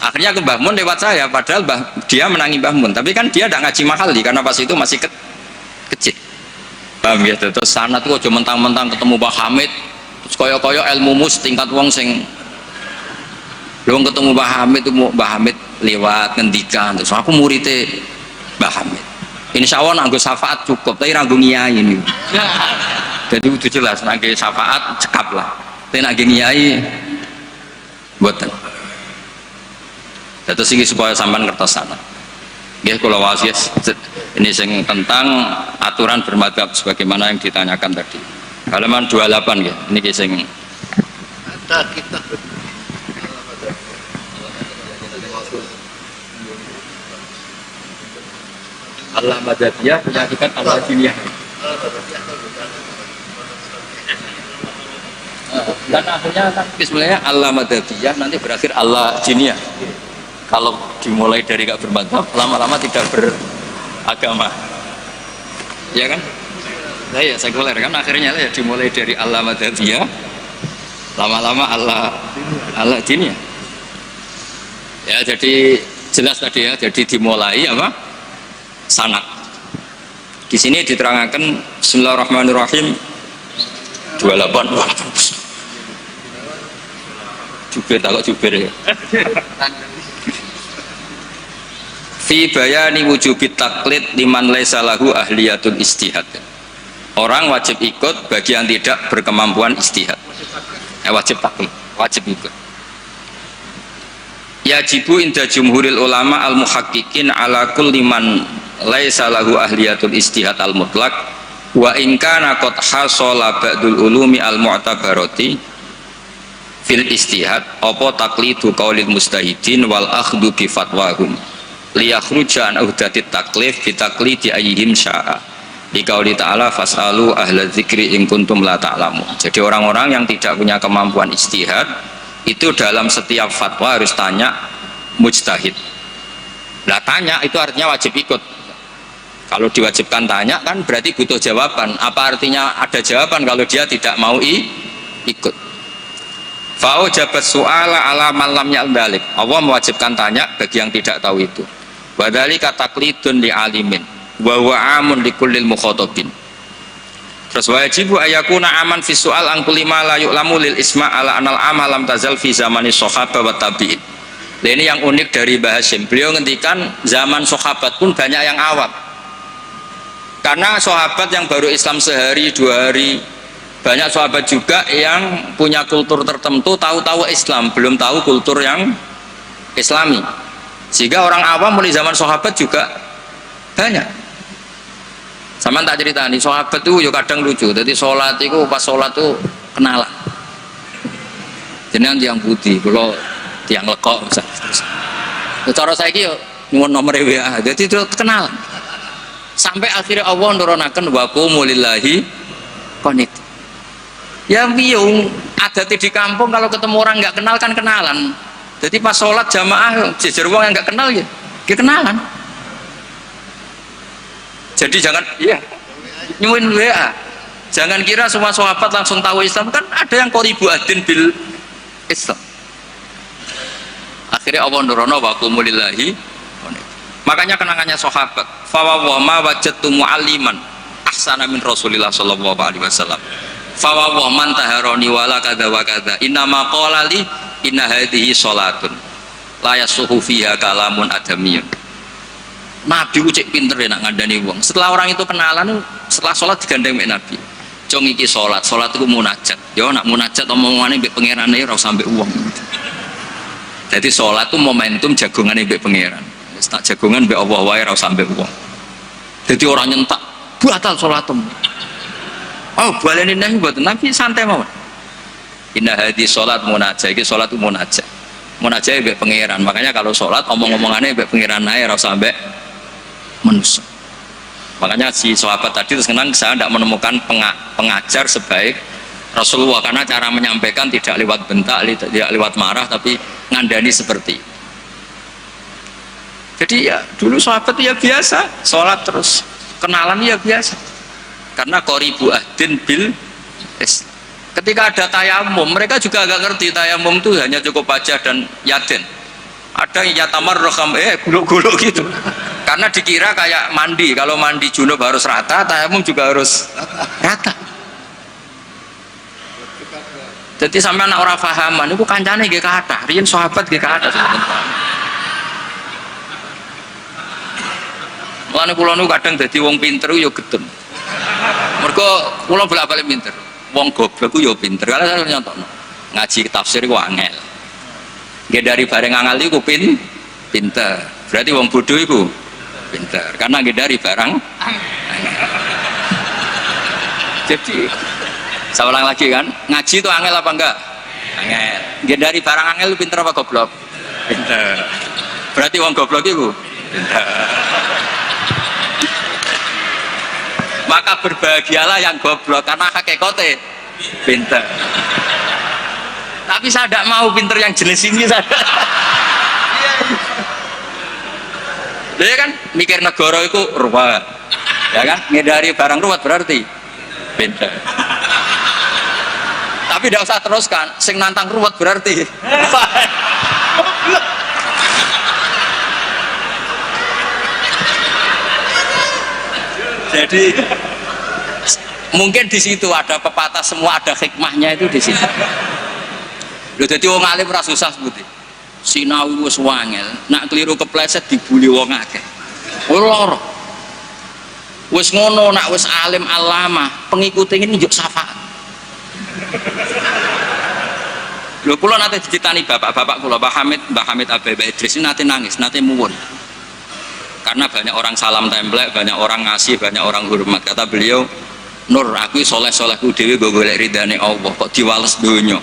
Akhirnya ke Mbah Mun lewat saya, padahal dia menangi Mbah Mun, tapi kan dia tidak ngaji mahali karena pas itu masih kecil. Paham ya? Terus sanad itu aja mentang-mentang ketemu Mbah Hamid terus kaya-kaya ilmumu setingkat wong sing belum ketemu Mbah Hamid itu Mbah Hamid lewat ngendikan terus aku muridnya Mbah Hamid. Insya Allah nanggo syafaat cukup, tapi nanggo ngiyai ini. Jadi itu jelas nanggo syafaat cekap lah. Tapi nanggo ngiyai buatan. Terus ini supaya sampean ngertos sana. Nggih kula wasiat ini sing tentang aturan bermadzhab sebagaimana yang ditanyakan tadi. Halaman 28 ya. Ini sing ada kita Allah Madadiyah menyaksikan Allah Jiniyah. Dan akhirnya kan sebenarnya Allah Madadiyah nanti berakhir Allah Jiniyah. Kalau dimulai dari gak bermadzhab, lama-lama tidak beragama. Ya kan? Nah ya sekuler kan akhirnya ya dimulai dari Allah Madadiyah, lama-lama Allah Jiniyah. Ya jadi jelas tadi ya, jadi dimulai apa? Sanad. Di sini diterangkan Bismillahirrahmanirrahim 28. Jubir takut jubir ya. Fi bayani wujubit taklid liman laisa lahu ahliyatul istihad. Orang wajib ikut bagi yang tidak berkemampuan istihad. Wajib taklid, wajib ikut. Yajibu inda jumhuril ulama al muhaqqiqin ala kulli man laisa lahu ahliyatul istihad al mutlaq wa in kana qad hasala ba'dul ulumi al mu'tabarati fil istihad apa taqlidu qaulil mustahidin wal akhdhu bi fatwahum liyakhruja an uhdatit taklif bi taqlidi ayyihim sya'a di qauli ta'ala fasalu ahla dzikri in kuntum la ta'lamun. Jadi orang-orang yang tidak punya kemampuan istihad itu dalam setiap fatwa harus tanya mujtahid. Nah tanya itu artinya wajib ikut. Kalau diwajibkan tanya kan berarti butuh jawaban. Apa artinya ada jawaban kalau dia tidak mau ikut? Fa'u jabat su'ala ala man lam ya'dalik. Allah mewajibkan tanya bagi yang tidak tahu itu. Wadhalika taqlidun li alimin wa huwa amun li kullil mukhatabin. Terus wajibu ayakuna aman fi su'al an kulli ma la yu'lamu lil isma' ala anal amal lam tazal fi zamani sahabah wa tabi'in. Nah, ini yang unik dari Mbah Hasyim. Beliau ngendikan zaman sahabat pun banyak yang awam. Karena sahabat yang baru Islam sehari dua hari, banyak sahabat juga yang punya kultur tertentu, tahu-tahu Islam, belum tahu kultur yang Islami. Sehingga orang awam mulai zaman sahabat juga banyak. Sama tak cerita nih, sahabat itu juga kadang lucu. Jadi sholat itu pas sholat tuh kenalan. Jenengan tiang putih, kalau tiang lekok misalnya. Cara saya kira nyuwun nomor WA, jadi itu kenalan. Sampai akhirnya Allah nurunaken wa qumu lillahi qanit. Ya biung ada di kampung kalau ketemu orang nggak kenal kan kenalan. Jadi pas sholat jamaah jejer wong yang nggak kenal ya kenalan. Jadi jangan iya nyuwun WA. Jangan kira semua sahabat langsung tahu Islam, kan ada yang qoribu adin bil Islam. Akhirnya Allah nurono wa qumu lillahi. Makanya kenangannya sahabat, fa wa ma wajadtu mualliman ahsana min Rasulillah sallallahu alaihi wasallam. Fa wa man taharani wala kadza wa kadza. Inna ma qala li inna hadhihi salatun la yasuhu fiha kalamun adamiyun. Nabi ku cek pinter ya nak ngandani wong. Setelah orang itu kenalan, setelah sholat digandeng mek Nabi. Jong iki sholat itu munajat. Yo nak munajat omongane mbek pangerane ora usah mbek wong. Jadi sholat itu momentum jagungan mbek pangeran. Wis tak jagungan mbek Allah wae ora usah mbek wong. Jadi orang nyentak batal sholatmu. Oh, baleni nang mboten Nabi santai mawon. Inna hadis sholat munajat, iki sholat itu munajat. Munajat mbek pangeran. Makanya kalau sholat omong-omongannya mbek pangeran ae ora usah mbek manusia. Makanya si sahabat tadi terus kenang saya tidak menemukan pengajar sebaik Rasulullah karena cara menyampaikan tidak lewat bentak, tidak lewat marah, tapi ngandani seperti. Jadi ya dulu sahabat ya biasa, sholat terus kenalan ya biasa. Karena qoribu ahdin bil Islam. Ketika ada tayamum, mereka juga agak ngerti tayamum itu hanya cukup wajah dan yaden. Ada yang yatamar roham guluk-guluk gitu. Karena dikira kayak mandi, kalau mandi junub harus rata, tayamum juga harus rata. Jadi sampai anak orang fahaman, itu kancane nggih kathah, riyen sahabat nggih kathah. Mulane kula niku kadang dadi wong pinter yo gedem. Mergo kula bolak-balik pinter. Wong goblok ku yo pinter. Kalau saya nyontokno. Ngaji tafsir ku angel. Nggih dari bareng angel iku pinter. Berarti wong bodoh iku pinter. Karena nggih dari barang angel. Jadi saya ulang lagi kan, ngaji itu angel apa enggak? Angel. Nggih dari barang angel lu pinter apa goblok? Pinter. Berarti wong goblok iku pinter. Maka berbahagialah yang goblok karena hakikate pinter. Tapi saya tidak mau pinter yang jenis ini saya. Dia kan mikir negara itu ruwet, ya kan? Ngedari barang ruwet berarti pinter. Tapi tidak usah teruskan, sing nantang ruwet berarti. Jadi mungkin di situ ada pepatah semua ada hikmahnya itu di situ. Lho dadi wong alim ora susah sebuti. Sinau wis wangel, nak keliru kepleset dibuli wong akeh. Ora. Wis ngono nak wis alim alama, pengikute ini njuk syafaat. Lho kula nate dicitani bapak-bapak kula, Mbah Hamid Abai Idris nate nangis, nate muwun. Karena banyak orang salam templek, banyak orang ngasih, banyak orang hormat. Kata beliau, Nur, aku soleh-solehku dewi gue golek ridane Allah, kok diwales dunya.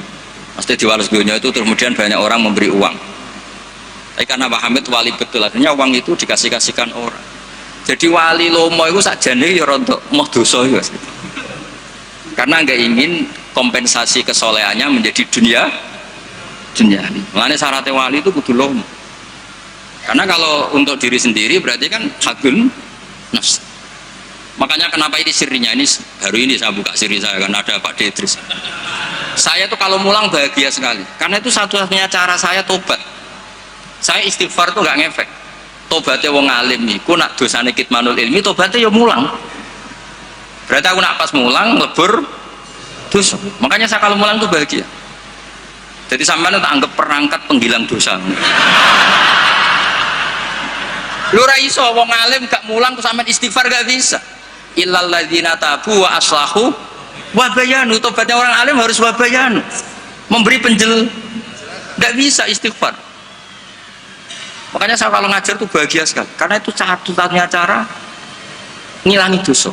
Pasti diwales dunya itu kemudian banyak orang memberi uang. Tapi karena Pak Hamid wali betul, artinya uang itu dikasih-kasihkan orang. Jadi wali lomo itu sakjane ya rontok moh dosa ya. Karena nggak ingin kompensasi kesolehannya menjadi dunia. Makanya syaratnya wali itu kudu lomo. Karena kalau untuk diri sendiri berarti kan hakun nafs. Makanya kenapa ini sirinya, ini baru ini saya buka siri saya karena ada Pak Dedris. Saya tuh kalau mulang bahagia sekali. Karena itu satu-satunya cara saya tobat. Saya istighfar tuh nggak ngefek. Tobatnya wong alim niku nak dosane kitmanul ilmi, tobatnya ya mulang. Berarti aku nak pas mulang lebur dosa. Makanya saya kalau mulang tuh bahagia. Jadi sampean tak anggap perangkat penghilang dosa. Lu ra iso wong alim gak mulang terus sampean istighfar gak bisa. Illal ladzina tabu wa aslahu wa bayanu. Tobatnya orang alim harus wa bayanu. Memberi gak bisa istighfar. Makanya saya kalau ngajar tuh bahagia sekali karena itu satu-satunya cara ngilangi dosa.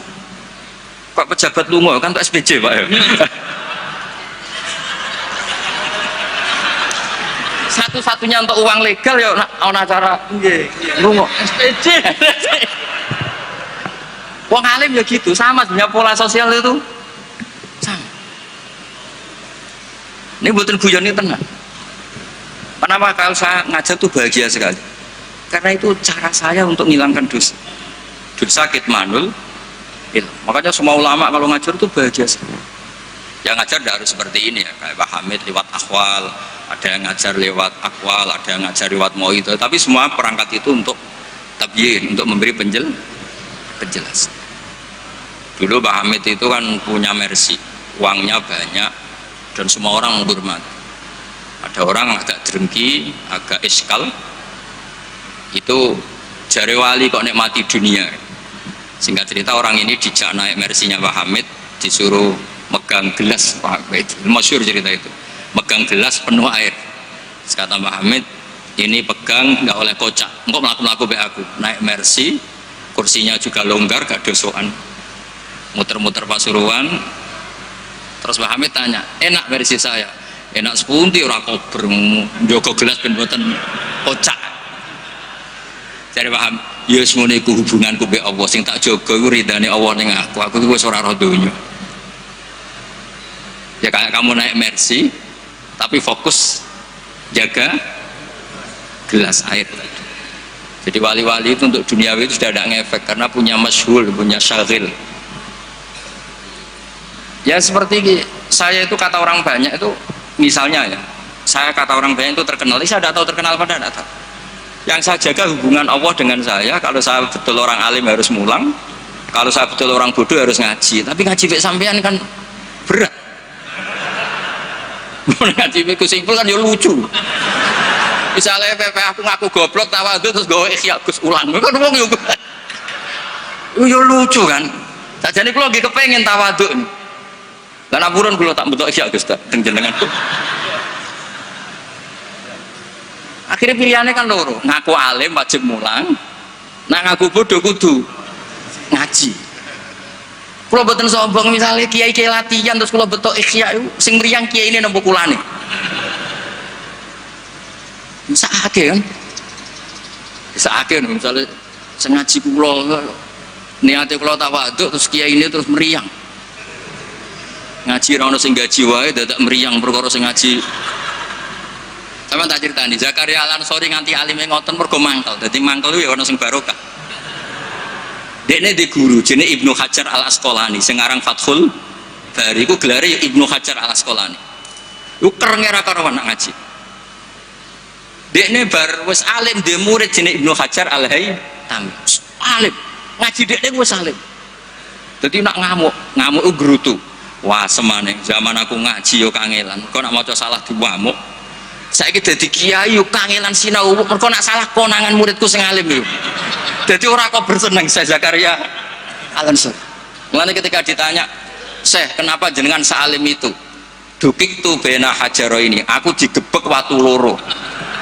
Kok pejabat lungo kan tuh SPJ Pak ya. Satu-satunya untuk uang legal ya ana cara lungo SPJ. Wong alim ya gitu, sama sebenarnya pola sosial itu sama. Ini buatan guyon ini tenang. Kenapa kalau saya ngajar tuh bahagia sekali? Karena itu cara saya untuk menghilangkan dosa. Dosa kitmanul ilmu. Makanya semua ulama kalau ngajar tuh bahagia sekali. Yang ngajar tidak harus seperti ini ya, kayak Pak Hamid lewat akhwal, ada yang ngajar lewat akwal, ada yang ngajar lewat itu, tapi semua perangkat itu untuk tabyin, untuk memberi penjelasan. Dulu Pak Hamid itu kan punya mercy, uangnya banyak dan semua orang menghormati. Ada orang agak drengki, agak iskal, itu jari wali kok nikmati dunia. Singkat cerita orang ini dijak naik mercy-nya Pak Hamid, disuruh megang gelas, Pak itu masyhur cerita itu. Megang gelas penuh air. Terus kata Mbah Hamid, ini pegang nggak oleh kocak, engkau melaku be aku naik Mercy, kursinya juga longgar gak dosokan, muter-muter Pasuruan. Terus Mbah Hamid tanya, enak Mercy saya? Enak sepunti ora kober, njogo gelas ben mboten kocak. Jare Mbah Hamid, ya semono iku hubunganku be Allah, sing tak jaga iku ridane Allah ning aku iku wis ora roh donya. Ya kayak kamu naik Mercy tapi fokus jaga gelas air. Jadi wali-wali itu untuk duniawi itu sudah tidak ngefek karena punya masyhur, punya syagil. Ya seperti saya itu kata orang banyak itu, misalnya ya, saya kata orang banyak itu terkenal, saya tidak tahu terkenal pada tidak tahu. Yang saya jaga hubungan Allah dengan saya, kalau saya betul orang alim harus mulang, kalau saya betul orang bodoh harus ngaji. Tapi ngaji bek sampean kan berat. Ngaji bek simpel kan ya lucu. Misalnya aku ngaku goblok tawadhu terus gawe ikhya Gus ulang kan wong yo lucu kan. Sajane kula nggih kepengin tawadhu. Lan ampun kula tak bentuk ikhya Gus teng jenengan. Akhirnya pilihannya kan loro, ngaku alim wajib mulang, nak ngaku bodoh kudu ngaji. Kula mboten sombong misalnya kiai-kiai latihan terus kula bentuk ikhya sing mriyang kiai ini nembok kulane. Bisa akeh kan? Bisa akeh misalnya sengaji kula niate kula tawadhu terus kiai ini terus meriang. Ngaji ra ono sing gaji wae dadak meriang perkara sing ngaji. Sampeyan tak critani Zakaria Al-Ansori nganti alime ngoten mergo mangkel. Dadi mangkel ya ono sing barokah. Dekne di guru jenenge Ibnu Hajar Al-Asqalani sing aran Fathul Bari iku gelare Ibnu Hajar Al-Asqalani. Iku kerenge ra karo anak ngaji. Dekne bar wis alim dhe murid jenenge Ibnu Hajar Al-Haytami. Alim. Ngaji dekne wis alim. Dadi nak ngamuk grutu. Wah semane zaman aku ngaji yo kangelan. Kok nak maca salah diwamuk. Saiki dadi kiai yo kangelan sinau. Mergo nak salah konangan muridku sing alim yo. Dadi ora kok berseneng saya Zakaria Al-Ansori. Mulane ketika ditanya, "Syekh, kenapa jenengan salim itu?" Dukik tu bena hajaro ini. Aku digebek watu loro.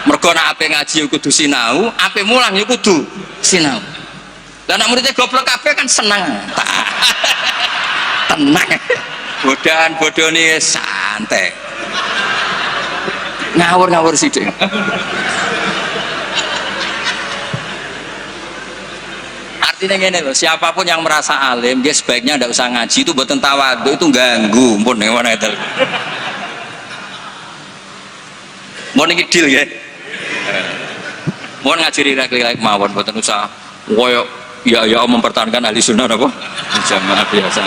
Mergo nek ape ngaji yo kudu sinau, ape mulang yo kudu sinau. Lah nek muridnya goblok kabeh kan seneng. Tenang. Bodohan-bodone santai. Ngawur-ngawur sithik. Artinya ngene loh, siapapun yang merasa alim, dia sebaiknya tidak usah ngaji, itu buatan tawadhu, itu ganggu. Mpun ning mana itu. Mau niki deal ya. Mohon ngaji rilek-rilek mawon mboten usah koyo ya mempertahankan ahli sunnah apa jamaah biasa.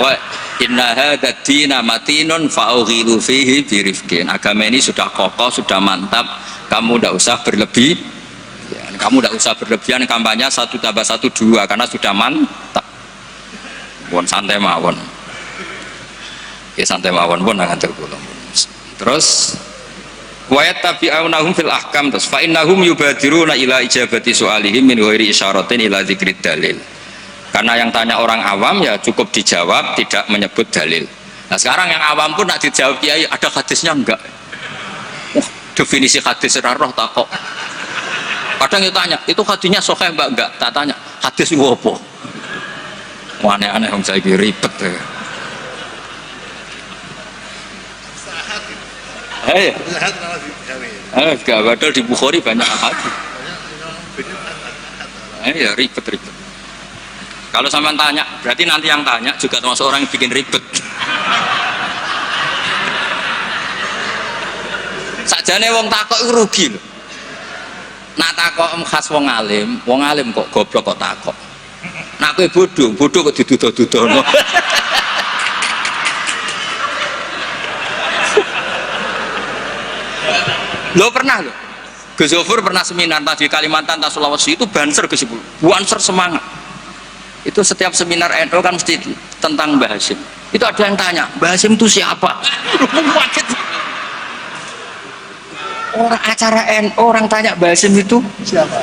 Wa inna hadzal dina matinun fa'ughilu fihi birifqin. Agama ini sudah kokoh, sudah mantap. Kamu tidak usah berlebih. Ya, kamu tidak usah berlebihan kampanye 1 tambah 1 2 karena sudah mantap. Mohon santai mawon. Ya santai mawon pun ngatur kula. Terus wa yattabi'unahum fil ahkam tas fa innahum yubadiruna ila ijabati su'alihim min ghairi isyaratin ila dzikrid dalil. Karena yang tanya orang awam ya cukup dijawab, tidak menyebut dalil. Nah sekarang yang awam pun nak dijawab kiai ada hadisnya enggak? Definisi hadis ora roh tak kok. Kadang itu tanya, itu hadisnya sahih enggak? Tak tanya, hadis itu apa? Aneh-aneh wong saiki ribet ya. Gak padahal di Bukhari banyak hadis. Ya ribet-ribet. Kalau sampean tanya, berarti nanti yang tanya juga termasuk orang yang bikin ribet. Sakjane wong takok iku rugi lho. Nak takok khas wong alim kok goblok kok takok. Nak kowe bodoh kok didudoh-dudohno. Lo pernah lo, Gus Zofur pernah seminar di Kalimantan, Sulawesi itu banser Gus Zofur, banser semangat. Itu setiap seminar NU kan mesti tentang Mbah Hasyim. Itu ada yang tanya, Mbah Hasyim itu siapa? Orang acara NU orang tanya Mbah Hasyim itu siapa?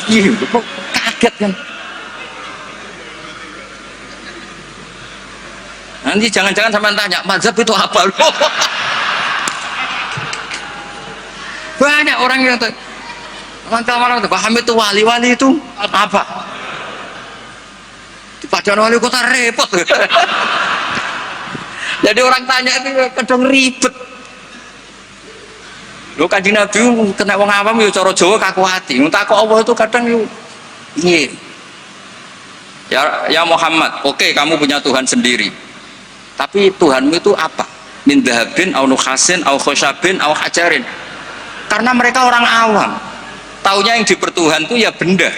Iya, kok kaget kan? Nanti jangan-jangan sampai tanya mazhab itu apa? banyak orang yang lama-lama Mbah Hamid itu wali itu apa? Padahal wali kota repot. Jadi orang tanya itu kadang ribet. Lho Kanjeng Nabi kena wong awam yo cara Jawa kaku ati. Takok Allah itu kadang yo piye? Ya Muhammad, oke kamu punya Tuhan sendiri. Tapi Tuhanmu itu apa? Min dhahabin au nukhasin au khosyabin au hajarin. Karena mereka orang awam. Taunya yang dipertuhan itu ya benda.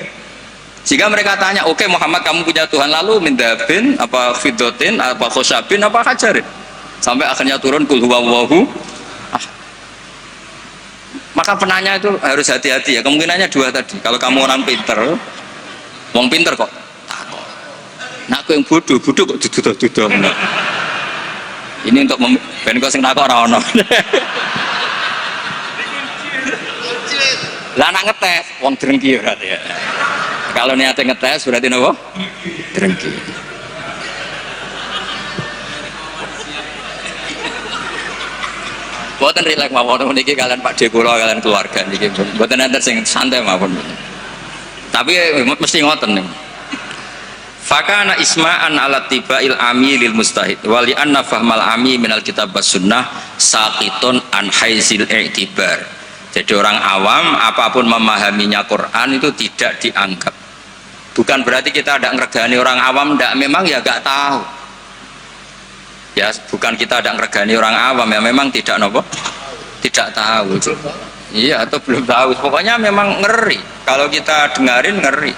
Jika mereka tanya, oke Muhammad kamu punya Tuhan, lalu min dhahabin apa fiddatin apa khosyabin apa hajarin. Sampai akhirnya turun kul huwallahu. Maka penanya itu harus hati-hati ya. Kemungkinannya dua tadi. Kalau kamu orang pinter, wong pinter kok takut. Nah aku yang bodoh kok duduh-duduh. Ini untuk ben kok sing takut ora ono. Lah anak ngetes wong drengki berarti ya. Kalau niatnya ngetes berarti napa? Drengki. Buatan rileks mawon niki kalian Pak Dekula kalian keluarga niki. Buatan enten sing santai mawon. Tapi mesti ngoten nih. Fakana isma'an ala tibail ami lil mustahid wali anna fahmal ami minal kitab was sunnah saqitun an haizil i'tibar. Jadi orang awam apapun memahaminya Quran itu tidak dianggap. Bukan berarti kita tidak ngergani orang awam, tidak, memang ya gak tahu. Ya bukan kita ada ngergani orang awam, ya memang tidak nopo, tidak tahu. Iya atau belum tahu. Pokoknya memang ngeri. Kalau kita dengarin ngeri.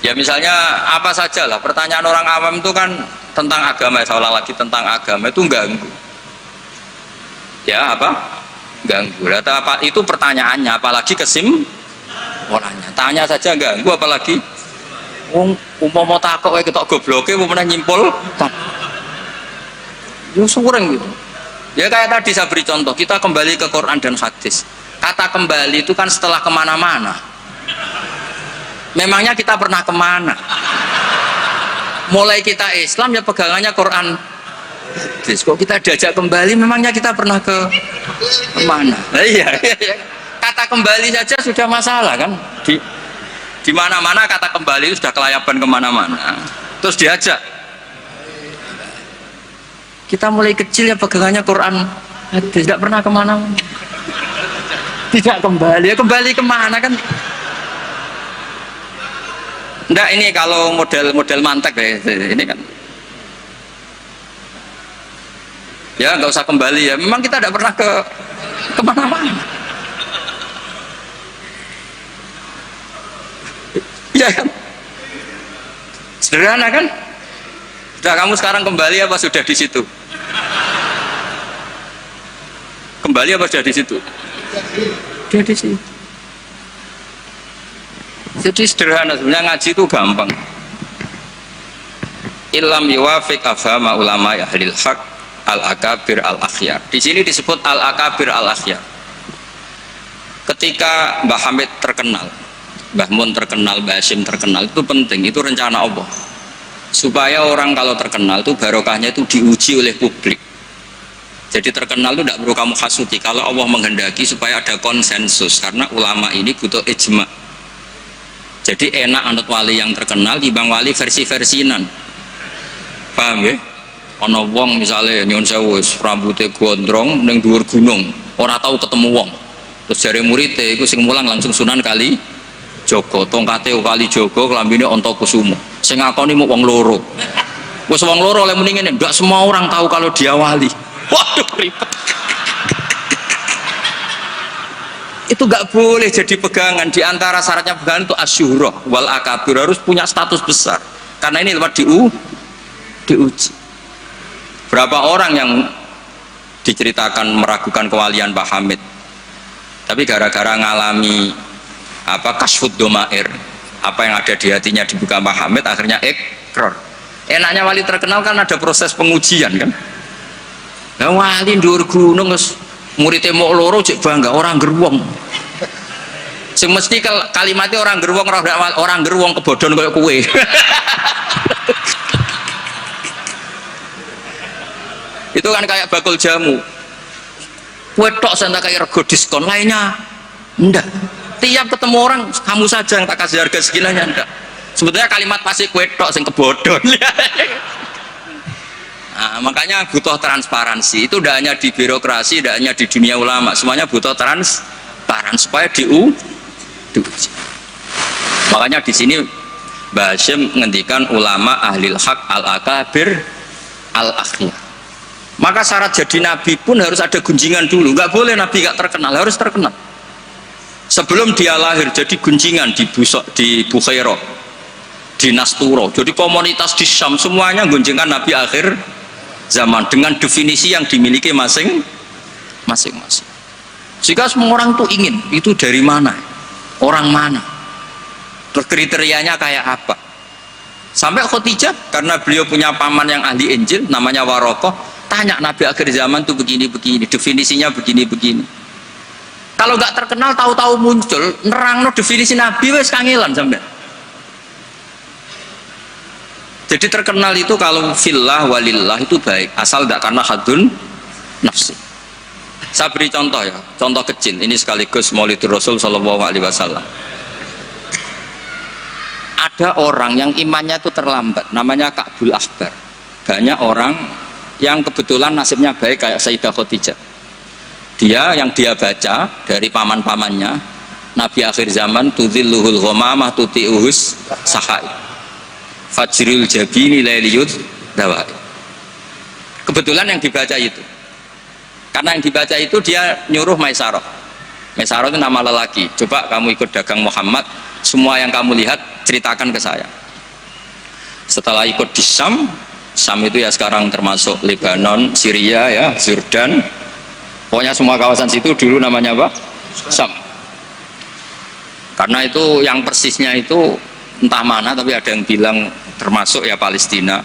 Ya misalnya apa saja lah. Pertanyaan orang awam itu kan tentang agama. Saya ulang lagi tentang agama itu ganggu. Ya apa? Ganggu. Apa itu pertanyaannya? Apalagi kesimpulannya. Tanya saja ganggu. Apalagi mau takut kayak ketok gobloke mau pernah nyimpul. Ya sureng gitu. Ya kayak tadi saya beri contoh, kita kembali ke Quran dan hadis. Kata kembali itu kan setelah kemana-mana. Memangnya kita pernah kemana? Mulai kita Islam ya pegangannya Quran hadis. Kok kita diajak kembali, memangnya kita pernah kemana? Nah, iya. Kata kembali saja sudah masalah kan? Di mana-mana kata kembali itu sudah kelayaban kemana-mana. Terus diajak. Kita mulai kecil ya pegangannya Quran hadis, tidak pernah kemana-mana. Tidak kembali, ya kembali kemana kan? Enggak, ini kalau model mantek ya, ini kan. Ya nggak usah kembali ya, memang kita tidak pernah kemana-mana. Ya kan? Sederhana kan? Sudah kamu sekarang kembali apa sudah di situ? Kembali apa sudah di situ? Sudah di situ. Jadi sederhana, sebenarnya ngaji itu gampang. Illam yuwafiq afhama ulama ahlil haq al-akabir al-akhyar. Di sini disebut al-akabir al-akhyar. Ketika Mbah Hamid terkenal, Mbah Mun terkenal, Mbah Hasyim terkenal, itu penting, itu rencana Allah. Supaya orang kalau terkenal itu barokahnya itu diuji oleh publik. Jadi terkenal itu tidak perlu kamu hasuti. Kalau Allah menghendaki supaya ada konsensus, karena ulama ini butuh ijma. Jadi enak anut wali yang terkenal dibanding wali versi-versinan. Paham ya? Ono wong misalnya nyun sewu rambutnya gondrong ning dhuwur gunung, ora tahu ketemu wong. Terus jare muridé iku sing mulang langsung Sunan Kali Jogo, tongkate Kali Jogo, klambine Antakusuma. Sing ngakoni mung wong loro. Wis wong loro oleh muni ngene, ndak semua orang tahu kalau dia wali. Waduh ribet. Itu gak boleh jadi pegangan. Di antara syaratnya pegangan itu asyura wal akabir, harus punya status besar. Karena ini lewat diuji. Berapa orang yang diceritakan meragukan kewalian Mbah Hamid, tapi gara-gara ngalami kasfud domair, apa yang ada di hatinya dibuka Mbah Hamid, akhirnya ikrar. Enaknya wali terkenal kan ada proses pengujian kan. Nah, wali ndur gunung muridnya mau loro cek bangga orang geruang. Semesti kalimatnya orang geruang kebodhon kayak kue. Itu kan kayak bakul jamu. Kue tok saya tak kayak rego diskon, lainnya enggak. Tiap ketemu orang kamu saja yang tak kasih harga segilanya enggak. Sebetulnya kalimat pasti kue tok sing kebodon. Nah, makanya butuh transparansi. Itu tidak hanya di birokrasi, tidak hanya di dunia ulama, semuanya butuh transparan supaya diuji. Makanya di sini Mbah Hashim menghentikan ulama ahlil haq al-akabir al-akhyar. Maka syarat jadi nabi pun harus ada gunjingan dulu. Nggak boleh nabi nggak terkenal, harus terkenal. Sebelum dia lahir jadi gunjingan di Bukhairah, di Nasturo, jadi komunitas di Syam semuanya gunjingan nabi akhir zaman dengan definisi yang dimiliki masing-masing. Jika semua orang tuh ingin, itu dari mana? Orang mana? Kriterianya kayak apa? Sampai Khadijah karena beliau punya paman yang ahli Injil namanya Warokoh, tanya nabi akhir zaman tuh begini-begini, definisinya begini-begini. Kalau nggak terkenal tahu-tahu muncul nerangno definisi nabi wes kangelan sampai. Jadi terkenal itu kalau fillah walillah itu baik, asal tidak karena hadun nafsi. Saya beri contoh ya, contoh kecil. Ini sekaligus Maulidur Rasul Shallallahu Alaihi Wasallam. Ada orang yang imannya itu terlambat, namanya Ka'bul Ahbar. Banyak orang yang kebetulan nasibnya baik kayak Sayyidah Khadijah. Yang dia baca dari paman-pamannya, Nabi akhir zaman tudhilluhul ghamamah tuti'uhus sahai. Fajril jabini lailiyud dawai. Kebetulan yang dibaca itu. Karena yang dibaca itu dia nyuruh Maisarah. Maisarah itu nama lelaki. Coba kamu ikut dagang Muhammad, semua yang kamu lihat ceritakan ke saya. Setelah ikut di Syam itu ya sekarang termasuk Lebanon, Syria ya, Jordan. Pokoknya semua kawasan situ dulu namanya apa? Syam. Karena itu yang persisnya itu entah mana, tapi ada yang bilang termasuk ya Palestina,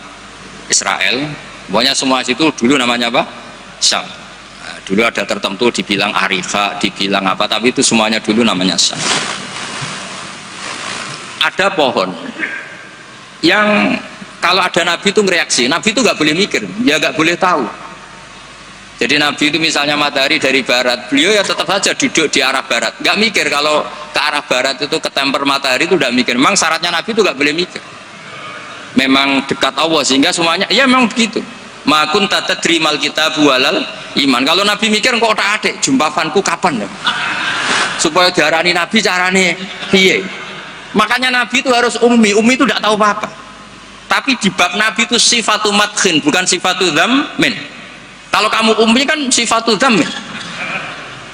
Israel. Pokoknya semua situ dulu namanya apa? Syam. Nah, dulu ada tertentu dibilang Arifah, dibilang apa, tapi itu semuanya dulu namanya Syam. Ada pohon yang kalau ada nabi itu mereaksi, nabi itu nggak boleh mikir, ya nggak boleh tahu. Jadi nabi itu misalnya matahari dari barat, beliau ya tetap saja duduk di arah barat, nggak mikir kalau ke arah barat itu ketemper matahari itu nggak mikir. Memang syaratnya nabi itu nggak boleh mikir, memang dekat Allah sehingga semuanya ya memang begitu. Makun tata terimal kita bualal iman. Kalau nabi mikir kok tak adik jumpafanku kapan ya? Supaya diarani nabi carane piye? Makanya nabi itu harus ummi itu tidak tahu apa-apa. Tapi di bab nabi itu sifatu madkhin bukan sifatu dzammin. Kalau kamu ummi kan sifatu dzammin.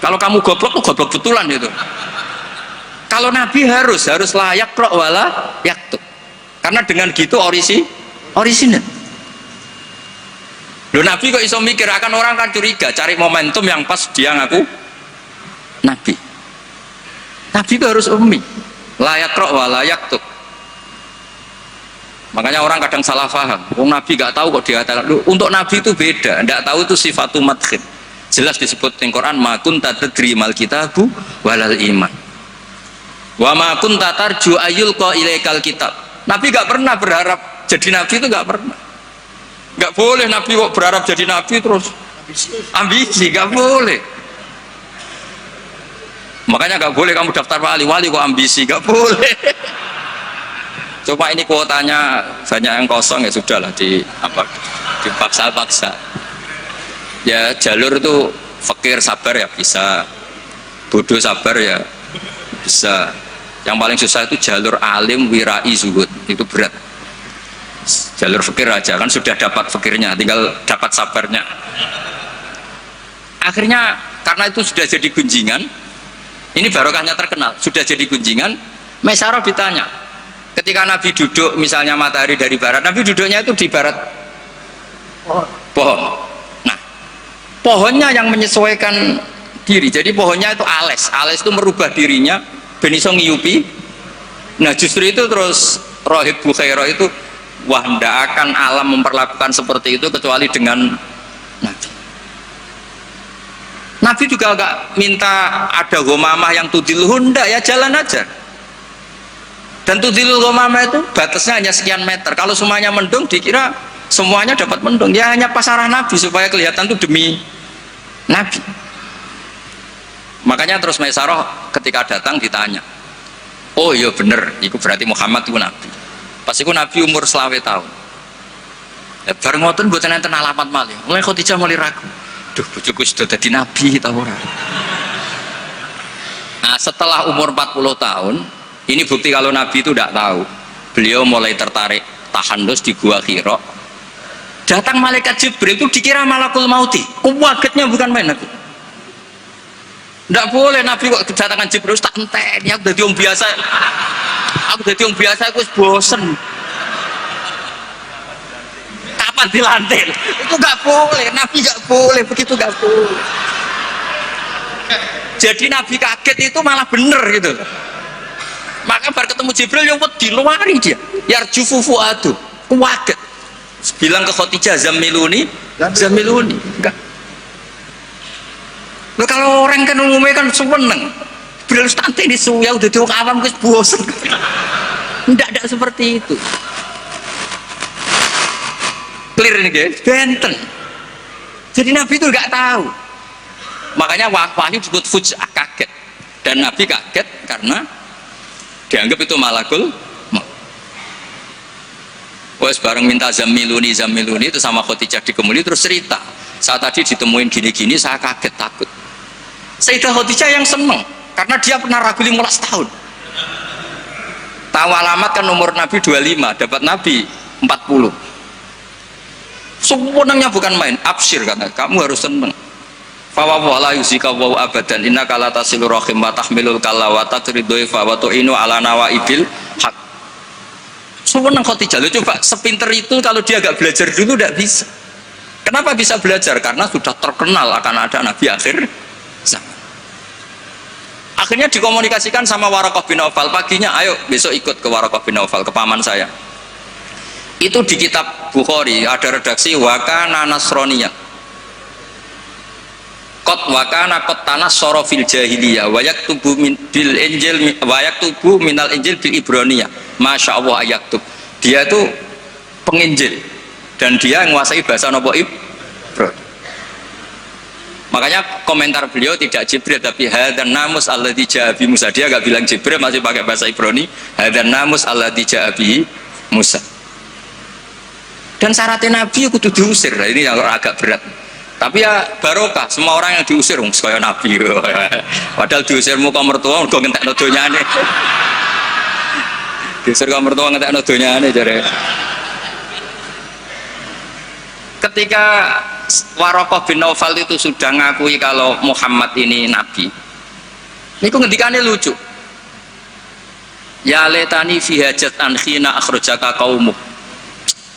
Kalau kamu goblok tuh goblok betulan itu. Kalau nabi harus layak rok wala yaktub. Karena dengan gitu orisinal. Loh nabi kok iso mikir, akan orang kan curiga cari momentum yang pas dia ngaku nabi. Nabi itu harus ummi. Layak rok wa layak tuh. Makanya orang kadang salah paham. Nabi gak tahu kok dia tahu. Untuk nabi itu beda. Tidak tahu itu sifatu madkhin. Jelas disebut di Quran makun tatadri mal kitabu walal iman. Wa makun tatarju ayul ko ilaikal kitab. Nabi gak pernah berharap jadi nabi, itu gak pernah. Gak boleh nabi kok berharap jadi nabi terus ambisi, gak boleh. Makanya gak boleh kamu daftar wali kok ambisi, gak boleh. Coba ini kuotanya banyak yang kosong ya sudahlah dipaksa-paksa. Ya jalur itu fakir sabar ya bisa, bodoh sabar ya bisa. Yang paling susah itu jalur alim wirai zuhud, itu berat. Jalur fakir aja kan sudah dapat fakirnya, tinggal dapat sabarnya. Akhirnya karena itu sudah jadi gunjingan. Ini barokahnya terkenal, sudah jadi gunjingan. Maisarah ditanya, ketika Nabi duduk misalnya matahari dari barat, Nabi duduknya itu di barat pohon. Nah, pohonnya yang menyesuaikan diri. Jadi pohonnya itu ales itu merubah dirinya ben iso ngiyupi. Nah, justru itu terus Rohib Bukhairah itu wah ndak akan alam memperlakukan seperti itu kecuali dengan Nabi. Nabi juga enggak minta ada ghamamah yang tudilhun, ndak, ya jalan aja. Dan tudilul ghamamah itu batasnya hanya sekian meter. Kalau semuanya mendung dikira semuanya dapat mendung. Ya hanya pas arah Nabi supaya kelihatan itu demi Nabi. Makanya terus Maisarah ketika datang ditanya, oh iya bener, itu berarti Muhammad itu nabi. Pas itu nabi umur 20 tahun. Bareng ngoten mboten enten alamat malih. Mulai Khadijah mulai ragu. Duh, bojoku sudah jadi nabi ta ora? Nah, setelah umur 40 tahun, ini bukti kalau nabi itu tidak tahu. Beliau mulai tertarik tahandus di Gua Hira. Datang malaikat Jibril itu dikira malakul mauti. Kagetnya bukan main aku. Tidak boleh nabi kok kedatangan Jibril tak enteni. Aku jadi orang biasa. Aku bosen. Kapan dilantik? Itu nggak boleh. Nabi nggak boleh begitu, nggak boleh. Jadi nabi kaget itu malah bener gitu. Maka baru ketemu Jibril yang diluari dia. Yarju fufuadu. Kaget. Bilang ke Khadijah Zamiluni. Enggak. Loh, kalau orang kan umumnya kan seneng. Beliau stanti di suya udah diok awam wis bosen. Enggak seperti itu. Clear ini guys, benten. Jadi Nabi itu enggak tahu. Makanya wahyu disebut fuj'ah, kaget. Dan Nabi kaget karena dianggap itu malakul. Wes bareng minta zamiluni itu sama Khadijah dikemuli terus cerita. Saat tadi ditemuin gini-gini saya kaget takut. Sayyidah Khadijah yang seneng karena dia pernah ragu 15 tahun. Tahu alamat kan umur Nabi 25, dapat Nabi 40. Semuanya bukan main, absyir kata, kamu harus seneng. Fa wa la yuzika wa abadan innaka la tasilur rahim wa tahmilul kalla wa tatridoi fa wa tu'inu ala nawaibil haq. Sewenang Khadijah, lo coba sepinter itu kalau dia agak belajar dulu tidak bisa. Kenapa bisa belajar? Karena sudah terkenal akan ada Nabi akhir zaman. Akhirnya dikomunikasikan sama Waraqah bin Nawfal, paginya ayo besok ikut ke Waraqah bin Nawfal, ke paman saya. Itu di kitab Bukhari ada redaksi wakana nasroniyah. Qad wakana qad tanassara fil jahiliyah wa yaktubu min bil injil wa yaktubu minal injil bil ibraniyah. Masya Allah ayaktub. Dia itu penginjil dan dia menguasai bahasa nopo Ibrani. Makanya komentar beliau tidak Jibril tapi hadan namus alladzi ja'a bi Musa. Dia enggak bilang Jibril, masih pakai bahasa Ibrani. Hadan namus alladzi ja'a bi Musa. Dan syaratnya Nabi kudu diusir. Nah, ini yang agak berat. Tapi ya barokah, semua orang yang diusir kaya Nabi. Padahal diusir muka mertua kok ngentekno donyane. Diusir muka mertua ngentekno donyane jare. Ketika Waraqah bin Nawfal itu sudah ngakui kalau Muhammad ini nabi, ini ngendikannya lucu. Ya letani fi hajat an khina akhrajaka qaumuk.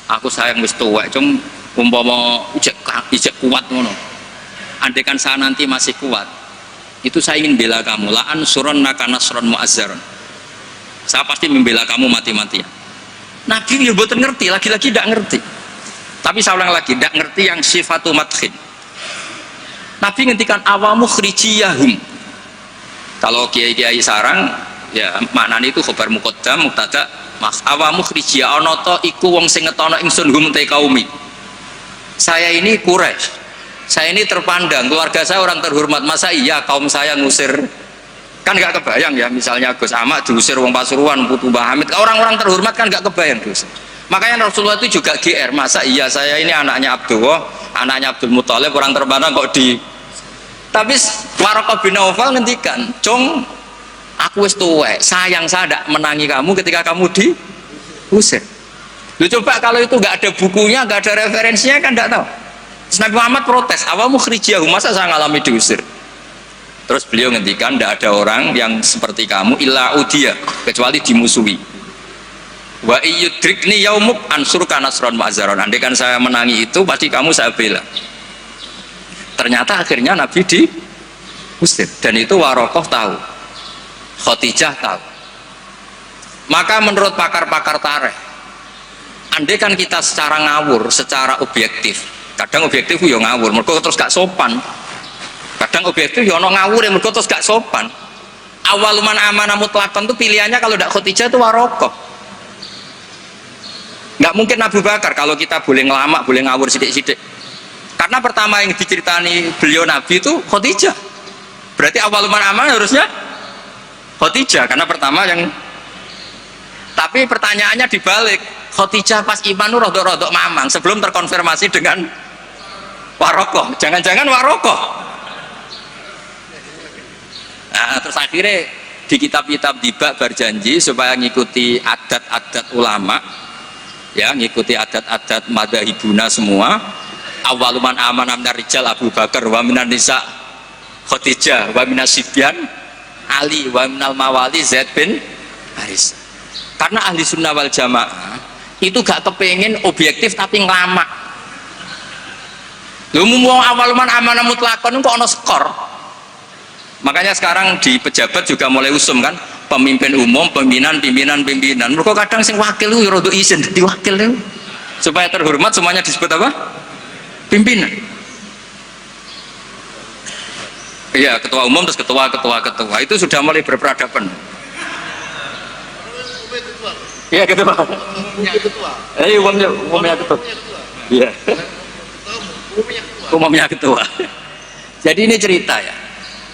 Aku sayang wis tuwek, cum umpama ijek kuat ngono. Andaikan saya nanti masih kuat, itu saya ingin bela kamu. La ansurannaka nasran mu'azzaron. Saya pasti membela kamu mati-matian. Nabi ya mboten ngerti, lagi-lagi tidak ngerti. Tapi saya ulang lagi, tidak ngerti yang sifatu madkhin. Nabi ngendikan awamu khrijiyahum. Kalau kiai-kiai sarang, ya maknanya itu khobar muqaddam, mubtada, mas awamu khrijiyah ana ta iku wong sing ngetono ingsun hum te kaumi. Saya ini Quraisy. Saya ini terpandang, keluarga saya orang terhormat. Masa iya kaum saya ngusir? Kan nggak kebayang ya, misalnya Gus Ahmad diusir wong Pasuruan, Putu Mbah Hamid, orang-orang terhormat kan nggak kebayang diusir. Makanya Rasulullah itu juga GR, masa iya saya ini anaknya Abdullah, anaknya Abdul Muthalib, orang terpandang kok di. Tapi Waraqah bin Nawfal ngendikan, "Cung, aku wis tuwek, sayang saya tidak menangi kamu ketika kamu diusir." Lu coba kalau itu nggak ada bukunya, nggak ada referensinya kan nggak tahu. Terus Nabi Muhammad protes, awamu khrijiyahum, masa saya ngalami diusir? Terus beliau ngendikan, tidak ada orang yang seperti kamu illa udiya, kecuali dimusuhi. Wa iyyudrikni yaumuk ansurka nasron ma'zaron. Andaikan saya menangi itu pasti kamu saya bela. Ternyata akhirnya Nabi diusir dan itu Waraqah tahu, Khadijah tahu. Maka menurut pakar-pakar tarikh, andaikan kita secara ngawur, secara objektif, kadang objektif yo ngawur, mergo terus gak sopan. Kadang objektif yo ono ngawur, mergo terus gak sopan. Awaluman amanah mutlaqan itu pilihannya kalau tidak Khadijah itu Waraqah. Nggak mungkin Abu Bakar kalau kita boleh ngelamak, boleh ngawur sidik-sidik. Karena pertama yang diceritani beliau Nabi itu Khadijah. Berarti awal man aman harusnya Khadijah, karena pertama yang. Tapi pertanyaannya dibalik, Khadijah pas iman itu rodok-rodok mamang sebelum terkonfirmasi dengan Warokoh. Jangan-jangan Warokoh. Nah, terus akhirnya di kitab-kitab dibak berjanji supaya ngikuti adat-adat ulama, ya, ngikuti adat-adat madhahibuna semua. Awaluman amanah minar rijal Abu Bakar, wa minan nisa Khadijah, wa minas sibyan Ali, wa minal mawali Zaid bin Haris. Karena ahli sunnah wal jamaah itu gak kepengen objektif tapi ngelama. Lu mau awaluman amanah mutlakon kok ono skor. Makanya sekarang di pejabat juga mulai usum kan, pemimpin umum, pimpinan. Mereka kadang sing wakil lu rada izin dadi wakil lu. Supaya terhormat semuanya disebut apa? Pimpinan. Iya, ketua umum terus ketua itu sudah mulai berperadaban. Iya, ketua. Umumnya ketua. Iya. Umumnya ketua. Jadi ini cerita ya.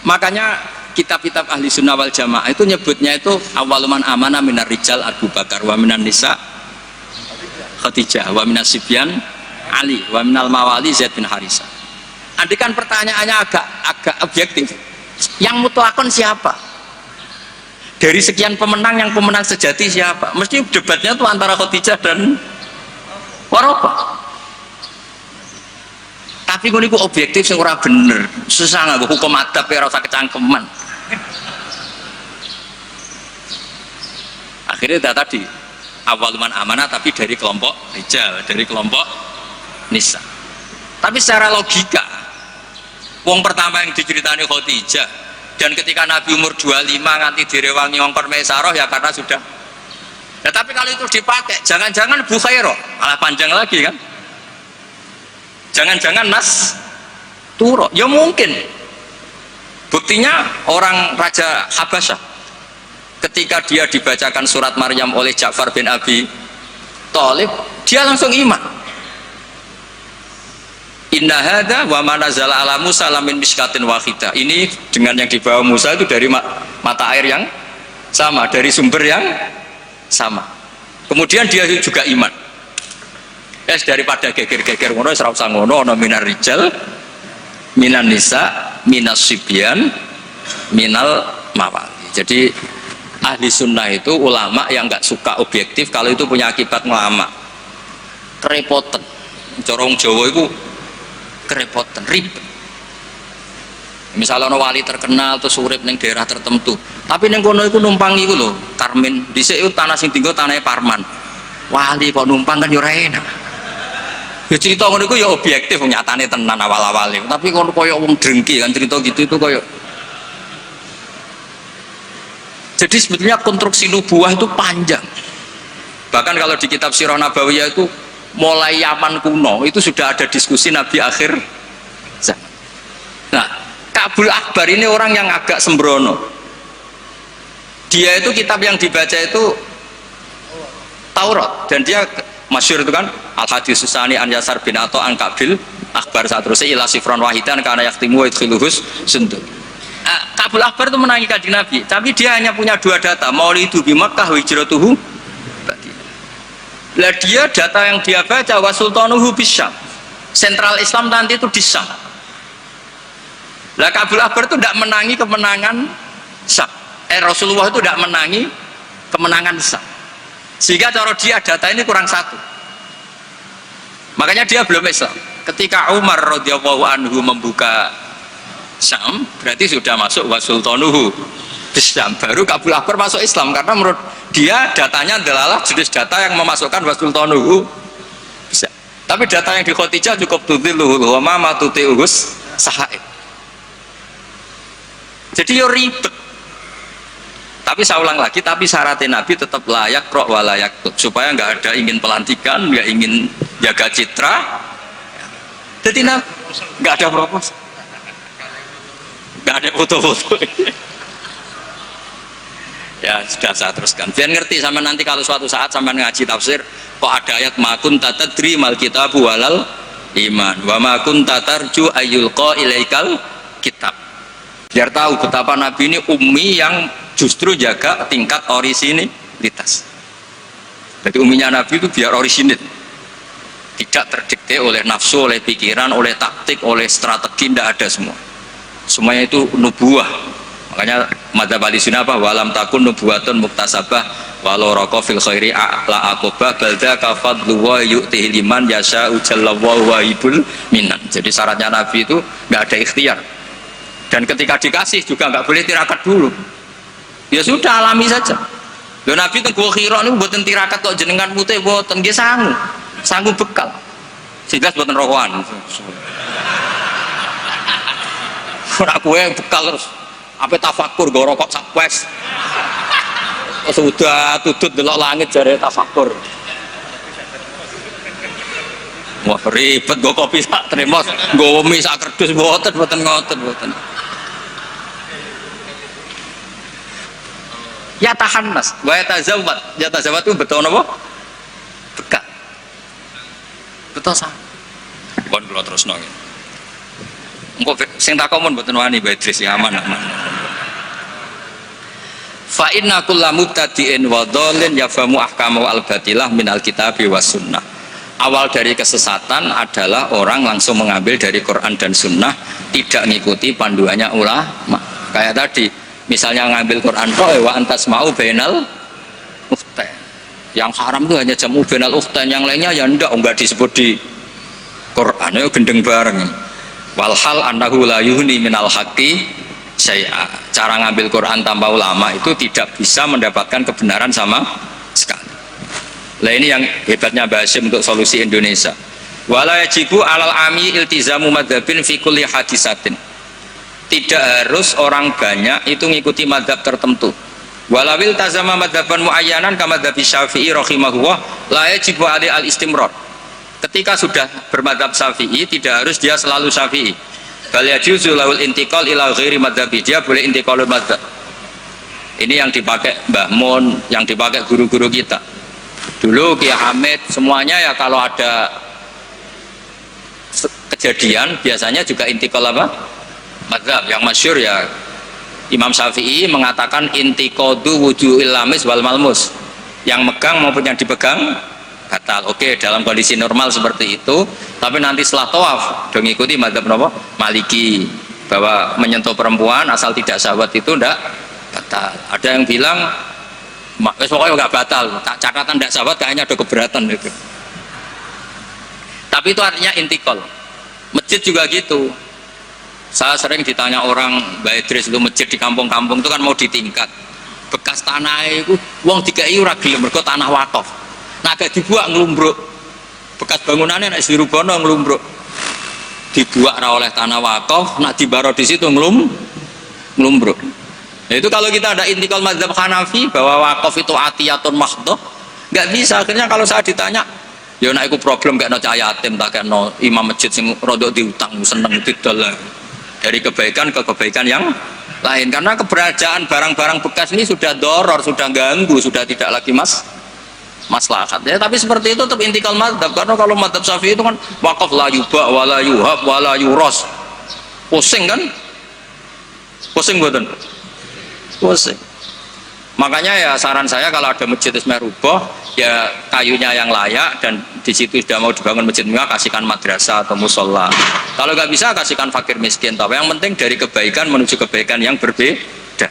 Makanya kitab-kitab ahli sunnah wal jamaah itu nyebutnya itu awaluman amanah minar rijal Abu Bakar, wa minan nisa Khadijah, wa minas sibyan Ali, wa minal mawali Zaid bin Harisah. Andai kan pertanyaannya agak objektif, yang mutlakon siapa? Dari sekian pemenang, yang pemenang sejati siapa? Mesti debatnya tuh antara Khadijah dan Warokoh. Tapi gue niku objektif sing ora bener, susah nggak hukum adab ya rasa kecangkeman. Akhirnya tadi awaluman amanah tapi dari kelompok rijal, dari kelompok nisa. Tapi secara logika, wong pertama yang diceritani Khadijah, dan ketika Nabi umur 25 nganti direwangi ngongkon Maisaroh ya karena sudah. Ya tapi kalau itu dipakai, jangan-jangan Bukhairah malah panjang lagi kan? Jangan-jangan Nas Turo, ya mungkin. Buktinya orang Raja Habasyah ketika dia dibacakan surat Maryam oleh Ja'far bin Abi Thalib, dia langsung iman. Inna hadza wa ma nazala ala Musa lamin miskatin wahidah. Ini dengan yang dibawa Musa itu dari mata air yang sama, dari sumber yang sama. Kemudian dia juga iman. Daripada geger-geger ngono ora usah ngono, ana minar rijal, minan nisa, minas sibyan, minal mawali. Jadi ahli sunnah itu ulama yang nggak suka objektif kalau itu punya akibat ngelama. Kerepotan. Corong Jawa itu kerepotan, ribet. Misalnya ono wali terkenal terus urip ning daerah tertentu, tapi ning kono iku numpang iku lho, Karmin. Dhisik iku tanah sing tinggal tanahnya Parman. Wali kok numpang kan yo ora enak. Ya cerita ngono iku ya objektif nyatane tenan awal-awale. Tapi kono koyo wong drengki kan cerita gitu itu koyo. Jadi sebetulnya konstruksi nubuah itu panjang. Bahkan kalau di kitab Sirah Nabawiyah itu mulai Yaman kuno itu sudah ada diskusi Nabi akhir zaman. Nah, Kabul Akbar ini orang yang agak sembrono. Dia itu kitab yang dibaca itu Taurat, dan dia masyhur itu kan Al-Hadis Susani an Yasar bin Ato an Kabil Akbar saat terus ila sifron wahidan karena yaktimu idkhiluhus suntuk. Kabul Akbar itu menangi Kanjeng Nabi, tapi dia hanya punya dua data, maulidu bi Makkah wa hijratuhu. Lah dia data yang dia baca wa sultanuhu bisyam. Sentral Islam nanti itu di Syam. Lah Kabul Akbar itu tidak menangi kemenangan Syam. Rasulullah itu tidak menangi kemenangan Syam. Sehingga cara dia data ini kurang satu. Makanya dia belum Islam. Ketika Umar radhiyallahu anhu membuka Syam, berarti sudah masuk wa sultanuhu bisyam. Baru Kabul Akbar masuk Islam karena menurut dia datanya adalah jenis data yang memasukkan wa sultanuhu bisyam. Tapi data yang di Khadijah cukup tudilluhu wa ma matuti'us sahaib. Jadi yo ribet. Tapi saya ulang lagi, tapi syaratnya Nabi tetap layak pro wa layak tut, supaya nggak ada ingin pelantikan, nggak ingin jaga citra. Jadi nggak ada propos, nggak ada foto-foto. Ya sudah saya teruskan. Biar ngerti sama nanti kalau suatu saat sampai ngaji tafsir, kok ada ayat makun tatadri mal kitabu walal iman, wa makun tatarju ayyulqa ilaikal kitab. Biar tahu betapa Nabi ini ummi yang justru jaga tingkat orisinilitas. Jadi umminya Nabi itu biar orisinil, tidak terdikte oleh nafsu, oleh pikiran, oleh taktik, oleh strategi, tidak ada semua. Semuanya itu nubuah. Makanya madzhab Ahlussunnah apa? Walam takun nubuwatun muktasabah walau raqo fil khairi la aqobah balda kafadlu wa yu'tihi liman yasha ujallallahu wahibul minan. Jadi syaratnya Nabi itu nggak ada ikhtiar. Dan ketika dikasih juga nggak boleh tirakat dulu. Ya sudah, alami saja. Loh Nabi itu Gua Hira niku mboten tirakat kok jenengan putih mboten nggih sangu bekal. Jelas mboten rokokan. Ora kowe bekal terus apa tafakur go rokok sak wes. Sudah tutut delok langit jare tafakur. Wah ribet go kopi sak tremos, go mie sak kerdus mboten ngoten. Ya tahan mas, wa tazawwad itu betul napa? Bekal. Betul sah. Bon kula terusno nggih. Engko sing takon mboten wani Mbak Idris ya aman. Fa inna kullu mubtadi'in wa dhalin yafamu ahkamu al-batilah minal kitabi was sunnah. Awal dari kesesatan adalah orang langsung mengambil dari Quran dan sunnah, tidak mengikuti panduannya ulama. Kayak tadi, misalnya ngambil Quran wa antasma'u bainal ukhtain. Yang haram itu hanya jamu bainal ukhtain, yang lainnya ya enggak disebut di Quran, itu gendeng bareng. Walhal annahu la yuhni minal haqqi syai'a. Cara ngambil Quran tanpa ulama itu tidak bisa mendapatkan kebenaran sama sekali. Lah ini yang hebatnya Mbah Hasyim untuk solusi Indonesia. Wala yajibu alal ami iltizamu madzhabin fi kulli hadisatin. Tidak harus orang banyak itu mengikuti madzhab tertentu. Walawil tazama madzhaban muayyanan kama madzhabi Syafi'i rahimahullah la yajibu ali al istimrar. Ketika sudah bermadzhab Syafi'i tidak harus dia selalu Syafi'i. Bal yajuzu lahul intiqal ila ghairi madzhabi, dia boleh intiqalul madzhab. Ini yang dipakai Mbah Mun, yang dipakai guru-guru kita. Dulu Kiai Hamid semuanya ya kalau ada kejadian biasanya juga intiqal apa? Madzhab. Yang masyhur ya Imam Syafi'i mengatakan intiqadu wujuhil lamis wal malmus. Yang megang maupun yang dipegang batal. Oke, dalam kondisi normal seperti itu, tapi nanti setelah tawaf dong ikuti madzhab napa? Maliki, bahwa menyentuh perempuan asal tidak syahwat itu ndak batal. Ada yang bilang pokoknya nggak batal, catatan tidak syahwat kayaknya ada keberatan itu. Tapi itu artinya intikal. Masjid juga gitu. Saya sering ditanya orang, Mbak Idris itu masjid di kampung-kampung itu kan mau ditingkat. Bekas tanah itu wong dikai ora gelem mergo tanah wakaf. Nah gak dibuat ngelumbruk, bekas bangunannya nak Sirubono ngelumbruk, dibuat oleh tanah wakaf, nak dibaro di situ ngelumbruk. Nah, itu kalau kita ada intikal madzhab Hanafi bahwa wakaf itu atiyatun mahdhah, nggak bisa. Akhirnya kalau saya ditanya, ya nak iku problem gak no cayatim, tak kayak no imam masjid sing rodok diutang seneng didol dari kebaikan ke kebaikan yang lain, karena keberadaan barang-barang bekas ini sudah doror, sudah ganggu, sudah tidak lagi maslahat ya. Tapi seperti itu tetap intikal madzhab, karena kalau madzhab Syafi'i itu kan wakaf la yuba wala yuhab wala yuros, pusing kan, pusing buatan pusing. Makanya ya saran saya kalau ada masjid ismeh rubah ya kayunya yang layak, dan di situ sudah mau dibangun masjid mewah, kasihkan madrasah atau musola. Kalau nggak bisa kasihkan fakir miskin, tapi yang penting dari kebaikan menuju kebaikan yang berbeda.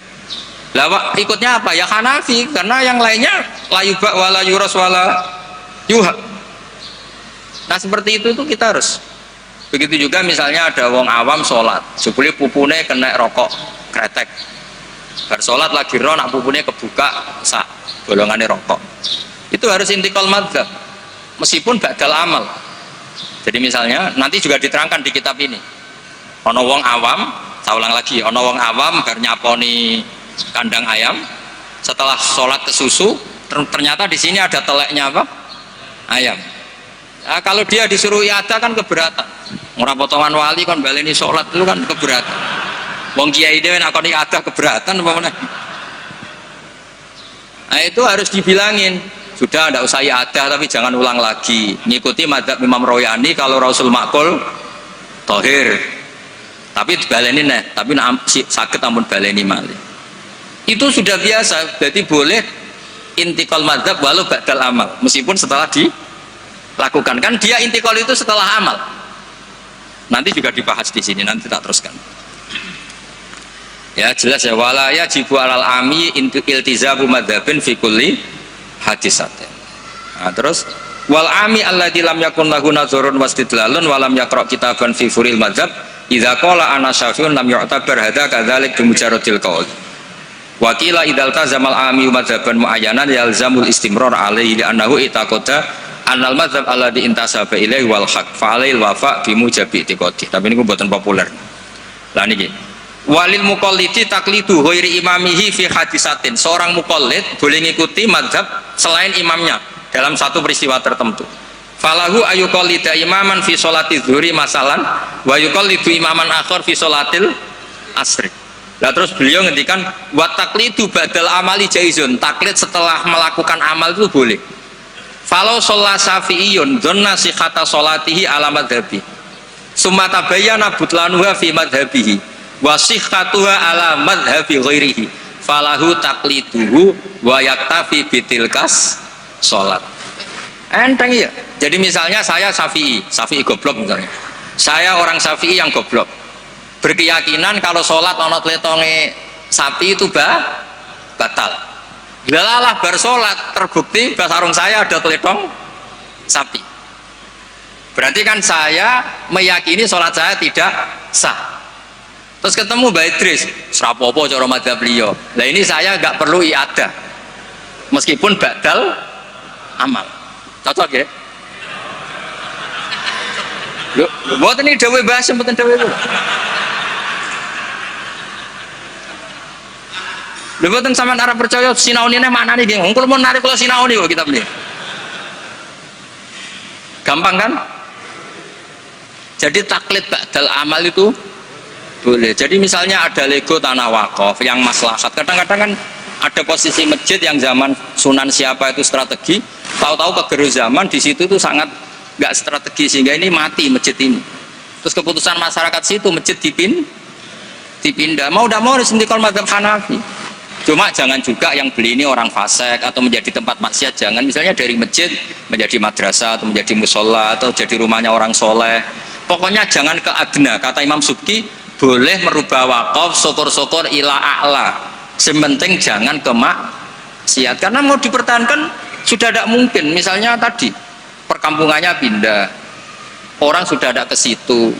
Lah ikutnya apa? Ya Hanafi, karena yang lainnya la yuba wala yuros wala yuhab. Nah seperti itu kita harus. Begitu juga misalnya ada wong awam sholat, supaya pupune kena rokok kretek. Bar sholat lagi roh, nak pupune kebuka sak golongannya rokok. Itu harus intikal madzhab, meskipun badal amal. Jadi misalnya nanti juga diterangkan di kitab ini. Ono wong awam, saya ulang lagi, ono wong awam bar nyaponi kandang ayam, setelah sholat ke susu ternyata di sini ada teleknya apa? Ayam. Nah, kalau dia disuruh iada kan keberatan. Orang potongan wali kan baleni sholat itu kan keberatan. Wong kiai dhewe nek kon iada keberatan apa meneh. Nah itu harus dibilangin. Sudah tidak usah iada, tapi jangan ulang lagi. Ngikuti madzhab Imam Royani, kalau Rasul Makul tohir. Tapi baleni nek, tapi sakit ampun baleni malih. Itu sudah biasa, berarti boleh intikal madzhab walau ba'dal amal, meskipun setelah dilakukan. Kan dia intikal itu setelah amal. Nanti juga dibahas di sini, nanti tak teruskan. Ya jelas ya, wala yajibu alal ami iltizamu madzhabin fi kulli hadisatin. Nah, terus wal ami alladzi lam yakun lahu nazarun wastidlalun wa lam yaqra kitaban fi furil madzhab idza qala ana syafi'un lam yu'tabar hadza kadzalik bi mujarradil qaul. Wa qila idzal tazamal ami madzhaban muayyanan yalzamul istimrar alaihi li annahu itaqada annal madzhab alladzi intasaba ilaihi wal haq fa alail wafa bi mujabi itiqadi. Tapi niku mboten populer. Lah niki walil muqallidi taklidu ghairi imamihi fi hadisatin. Seorang muqallid boleh ngikuti madzhab selain imamnya dalam satu peristiwa tertentu. Falahu ayuqallida imaman fi sholati dzuhri masalan wa yuqallidu imaman akhar fi sholatil asri. Lah terus beliau ngendikan wa taklidu badal amali jaizun. Taklid setelah melakukan amal itu boleh. Falau sholat syafi'iyun dzanna sihhata sholatihi ala madhabi summa tabayyana butlanuha fi madhabihi wa sihhatuha ala madhabi ghairihi falahu takliduhu wa yaktafi bitilkas sholat. Enteng ya. Jadi misalnya saya Syafi'i goblok misalnya. Saya orang Syafi'i yang goblok. Berkeyakinan kalau sholat ana tletonge sapi itu batal. Lalalah bar sholat terbukti sarung saya ada teletong sapi. Berarti kan saya meyakini sholat saya tidak sah. Terus ketemu Mbak Idris, serapopo cara madzhab beliau. Lah ini saya nggak perlu iadah. Meskipun badal amal. Cocok ya? Lho, mboten iki dawuh bahas mboten dawuh itu. Lho mboten sampean arep percaya sinaunine maknane nggih. Wong kula mun narik kula sinauni kok kitab ini. Gampang kan? Jadi taklid ba'dal amal itu boleh. Jadi misalnya ada lego tanah wakaf yang maslahat. Kadang-kadang kan ada posisi masjid yang zaman Sunan siapa itu strategi, tahu-tahu kegeru zaman di situ itu sangat nggak strategi sehingga ini mati masjid ini. Terus keputusan masyarakat situ masjid dipindah. Mau tidak mau harus mendikol madzhab Hanafi. Cuma jangan juga yang beli ini orang fasik atau menjadi tempat maksiat. Jangan misalnya dari masjid menjadi madrasah atau menjadi musola atau jadi rumahnya orang soleh. Pokoknya jangan ke adna. Kata Imam Subki boleh merubah wakaf syukur-syukur ila a'la. Sementing jangan ke maksiat. Karena mau dipertahankan sudah tidak mungkin. Misalnya tadi perkampungannya pindah, orang sudah ada ke situ.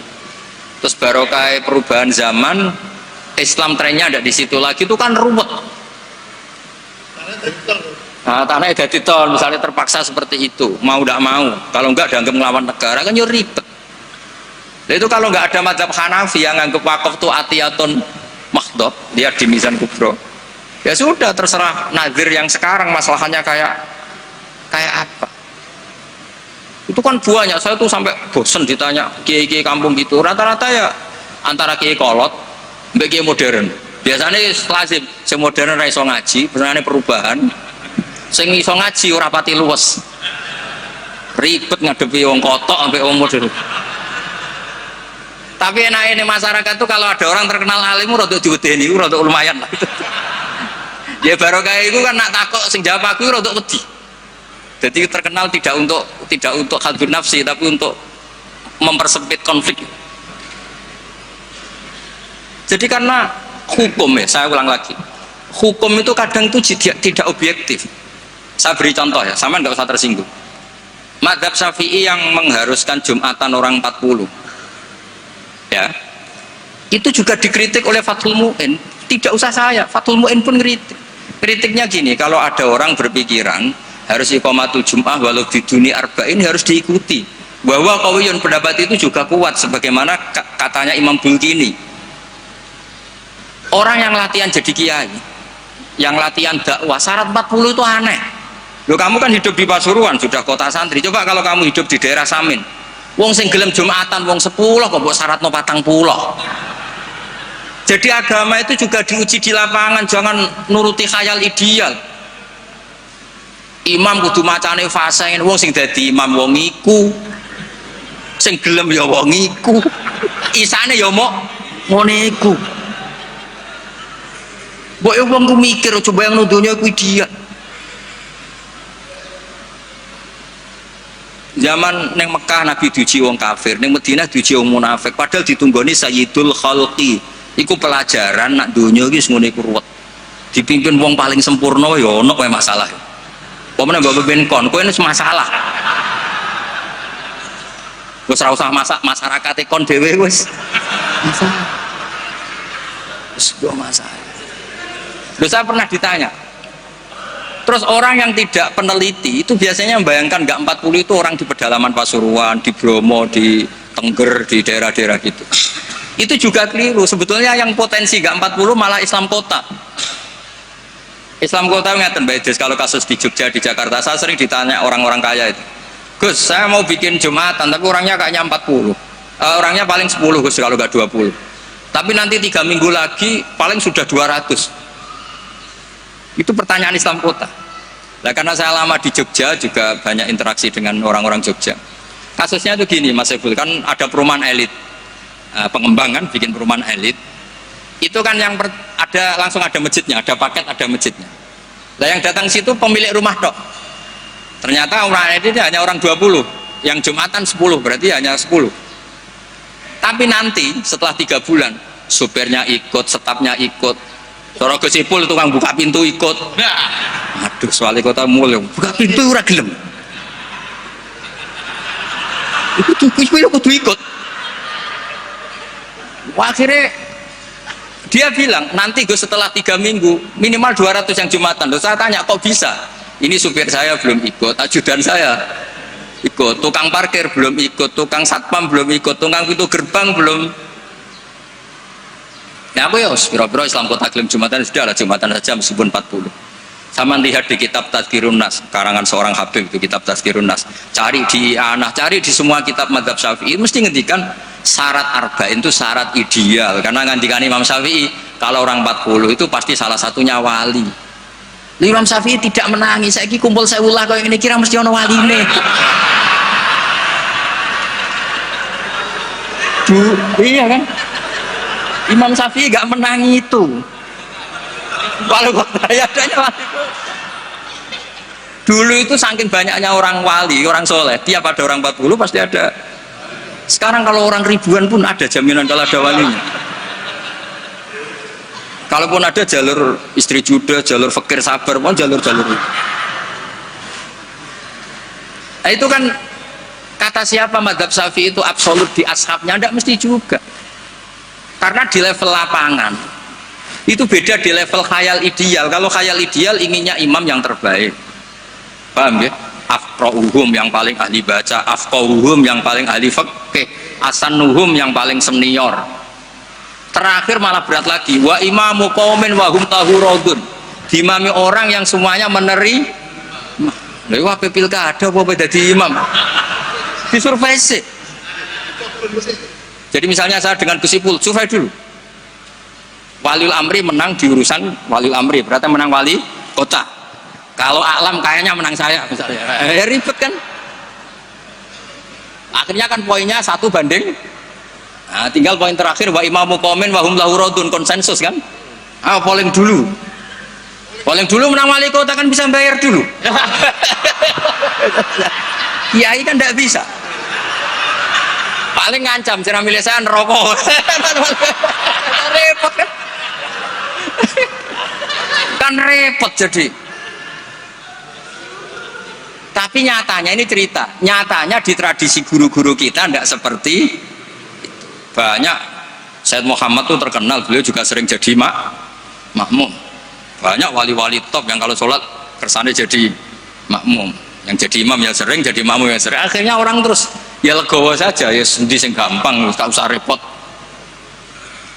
Terus barokah perubahan zaman, Islam trennya ada di situ lagi, itu kan ruwet. Nah, tanah jadi tol, misalnya terpaksa seperti itu, mau tidak mau. Kalau enggak dianggap melawan negara kan ribet. Nah, itu kalau enggak ada madzhab Hanafi yang anggap wakaf itu atiyatun makhdhab, lihat di Mizan Kubro. Ya sudah terserah nazir yang sekarang masalahnya kayak apa. Itu kan banyak, saya tuh sampai bosen ditanya kiai-kiai kampung gitu. Rata-rata ya antara kiai kolot mbek kiai modern. Biasanya lazim sing modern ora iso ngaji, benane perubahan. Sing iso ngaji ora pati luwes. Ribet ngadepi wong kotok sampai wong modern. Tapi enake masyarakat tuh kalau ada orang terkenal alim rada diwedeni, rada lumayan lah. Ya barokah iku kan nak takok sing jawab aku rada wedi. Jadi terkenal tidak untuk hadun nafsi tapi untuk mempersempit konflik. Jadi karena hukum ya, saya ulang lagi, hukum itu kadang itu tidak objektif. Saya beri contoh ya, sama nggak usah tersinggung. Madzhab Syafi'i yang mengharuskan Jumatan orang 40, ya, itu juga dikritik oleh Fathul Mu'in. Tidak usah saya, Fathul Mu'in pun kritik. Kritiknya gini, kalau ada orang berpikiran harus iqamatul Jum'ah walau biduni arba'in harus diikuti. Bahwa qawiyun pendapat itu juga kuat sebagaimana katanya Imam Bulkini. Orang yang latihan jadi kiai, yang latihan dakwah syarat 40 itu aneh. Loh, kamu kan hidup di Pasuruan, sudah kota santri. Coba kalau kamu hidup di daerah Samin. Wong sing gelem Jumatan wong 10 kok mbok syaratno 40. Jadi agama itu juga diuji di lapangan, jangan nuruti khayal ideal. Imam kudu macane fase wong sing dadi imam wong iku. Sing gelem ya wong iku. Isane ya mok Ngene iku. Mbok yo wong ku mikir coba yang nudunya ku dia. Zaman neng Mekah Nabi diuji wong kafir, neng Madinah diuji wong munafik. Padahal ditunggoni Sayyidul Khalqi. Iku pelajaran nak dunia iki ngene iku ruwet. Dipimpin wong paling sempurna ya ono kowe masalah. Pemene mbok pimpin kon, kowe wis masalah. Wis ora usah masyarakat kon dhewe wis masalah. Wis masalah. Loh, saya pernah ditanya. Terus orang yang tidak peneliti itu biasanya membayangkan nggak 40 itu orang di pedalaman Pasuruan, di Bromo, di Tengger, di daerah-daerah gitu. Itu juga keliru. Sebetulnya yang potensi nggak 40 malah Islam kota. Islam kota ngeten Mbak Idris, kalau kasus di Jogja, di Jakarta, saya sering ditanya orang-orang kaya itu, Gus, saya mau bikin Jumatan, tapi orangnya kayaknya 40. Orangnya paling 10 Gus, kalau nggak 20. Tapi nanti 3 minggu lagi paling sudah 200. Itu pertanyaan Islam kota. Nah, karena saya lama di Jogja juga banyak interaksi dengan orang-orang Jogja. Kasusnya itu gini Mas Ebul, kan ada perumahan elit, pengembangan bikin perumahan elit. Itu kan yang langsung ada masjidnya, ada paket ada masjidnya. Nah, yang datang situ pemilik rumah tok. Ternyata orang elit itu hanya orang 20, yang Jumatan 10, berarti hanya 10. Tapi nanti setelah 3 bulan, supirnya ikut, stafnya ikut, Soro Gusipul tukang buka pintu ikut. Aduh, wali kota mulai buka pintu ora gelem. Kudu ikut. Akhirnya dia bilang nanti gue setelah 3 minggu minimal 200 yang Jumatan. Loh, saya tanya kok bisa? Ini supir saya belum ikut, ajudan saya ikut, tukang parkir belum ikut, tukang satpam belum ikut, tukang pintu gerbang belum. Ya aku ya, biro-biro Islam kota gelem Jumatan sudah lah, Jumatan saja meskipun 40. Sama lihat di kitab Tazkirun Nas, karangan seorang Habib itu kitab Tazkirun Nas. Cari di Anah, cari di semua kitab Madzhab Syafi'i, mesti ngendikan syarat arba'in itu syarat ideal. Karena ngendikan Imam Syafi'i, kalau orang 40 itu pasti salah satunya wali. Imam Syafi'i tidak menangis, saya kumpul sewulah kau yang ini kira mesti ono wali nih. Iya kan? Imam Syafi'i gak menangi itu. Walau saya adanya wali. Dulu itu saking banyaknya orang wali, orang soleh, tiap ada orang 40 pasti ada. Sekarang kalau orang ribuan pun ada jaminan kalau ada walinya. Kalaupun ada jalur istri juda, jalur fakir sabar, pun jalur-jalur itu. Nah, itu kan kata siapa Madzhab Syafi'i itu absolut di ashabnya, tidak mesti juga. Karena di level lapangan itu beda di level khayal ideal. Kalau khayal ideal inginnya imam yang terbaik, paham ya? Afqahuhum yang paling ahli baca, afqahuhum yang paling ahli fikih, asanuhum yang paling senior. Terakhir malah berat lagi, wa imamu qaumin wa hum lahu radun. Dimami orang yang semuanya meneri. Lha wae pilkada apa dadi imam? Disurvei sih. Jadi misalnya saya dengan Gusipul, survei dulu. Waliul Amri menang di urusan Waliul Amri, berarti menang wali kota. Kalau Alam kayaknya menang saya misalnya. Ribet kan? Akhirnya kan poinnya 1 banding. Nah, tinggal poin terakhir wa imamu qaumin wa hum lahu radun, konsensus kan? Polling dulu. Polling dulu menang wali kota kan bisa bayar dulu. Kiai kan tidak bisa. Paling ngancam cara milih saya nerokok. Repot kan? Kan repot jadi. Tapi nyatanya ini cerita, nyatanya di tradisi guru-guru kita tidak seperti itu. Banyak Said Muhammad tuh terkenal, beliau juga sering jadi makmum. Banyak wali-wali top yang kalau sholat kersane jadi makmum, yang jadi imam ya sering, jadi makmum ya sering. Akhirnya orang terus ya legowo saja, ya sendi sing gampang, gak usah repot.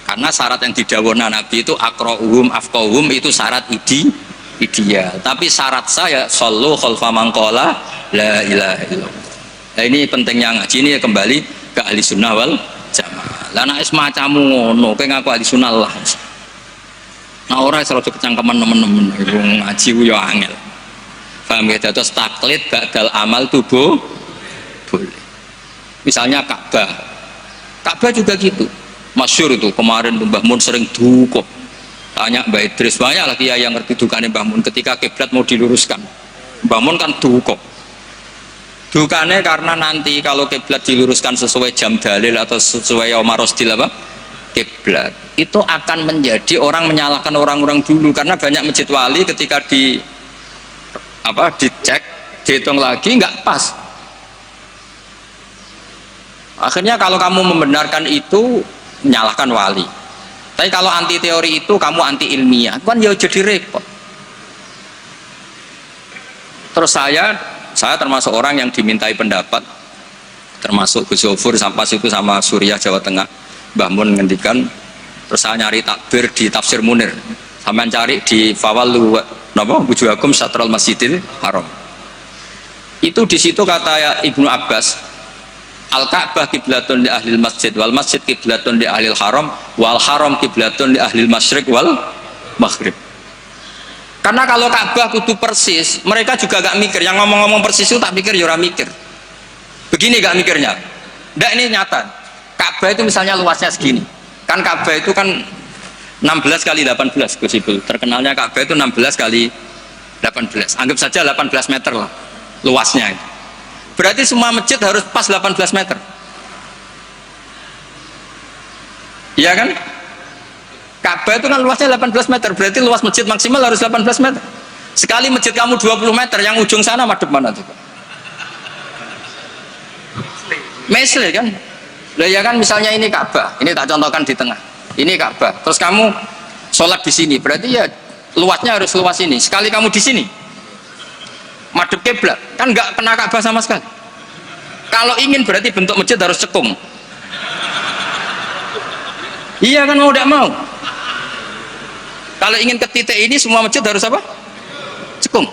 Karena syarat yang didhawuhna Nabi itu aqra'uhum afqahuhum itu syarat ideal. Tapi syarat saya shallu khalfa man qala la ilaha illallah. Nah, ini pentingnya ngaji ini ya kembali ke ahli sunnah wal jamaah. Lah nek semacammu ngono, kowe ngaku ahli sunnah lah. Nah ora iso kecangkeman temen-temen iku ngaji ku ya angel. Paham ya, terus taklid badal amal tubuh boleh. Misalnya Ka'bah juga gitu. Masyhur itu kemarin Mbah Mun sering duka. Tanya Mbah Idris, banyak lagi ya yang ngerti dukane Mbah Mun ketika kiblat mau diluruskan. Mbah Mun kan duka. Dukane karena nanti kalau kiblat diluruskan sesuai jam dalil atau sesuai Umar Rosdil apa? Kiblat itu akan menjadi orang menyalahkan orang-orang dulu karena banyak masjid wali ketika dicek, dihitung lagi nggak pas. Akhirnya kalau kamu membenarkan itu menyalahkan wali. Tapi kalau anti teori itu kamu anti ilmiah, kan ya jadi repot. Terus saya termasuk orang yang dimintai pendapat, termasuk Gus Zofur sampai situ sama Suriah Jawa Tengah. Mbah Mun ngendikan, terus saya nyari takbir di Tafsir Munir, sampai cari di Fawalu napa wujuhakum Satrul Masjidil Haram. Itu di situ kata Ibnu Abbas, Al-Ka'bah kiblatun li ahlil masjid wal masjid kiblatun li ahlil haram wal haram kiblatun li ahlil masyriq wal maghrib. Karena kalau Ka'bah kudu persis, mereka juga gak mikir. Yang ngomong-ngomong persis itu tak pikir, ya ora mikir. Begini gak mikirnya. Ndak, ini nyata. Ka'bah itu misalnya luasnya segini. Kan Ka'bah itu kan 16 kali 18 Gus Ibul. Terkenalnya Ka'bah itu 16 kali 18. Anggap saja 18 meter lah luasnya itu. Berarti semua masjid harus pas 18 meter. Iya kan? Ka'bah itu kan luasnya 18 meter. Berarti luas masjid maksimal harus 18 meter. Sekali masjid kamu 20 meter, yang ujung sana madep mana tuh? Mesle kan? Lah ya kan, misalnya ini Ka'bah, ini tak contohkan di tengah. Ini Ka'bah. Terus kamu sholat di sini, berarti ya luasnya harus luas ini. Sekali kamu di sini madep kiblat, kan nggak kena Ka'bah sama sekali. Kalau ingin berarti bentuk masjid harus cekung. Iya kan, mau tidak mau. Kalau ingin ke titik ini semua masjid harus apa? Cekung.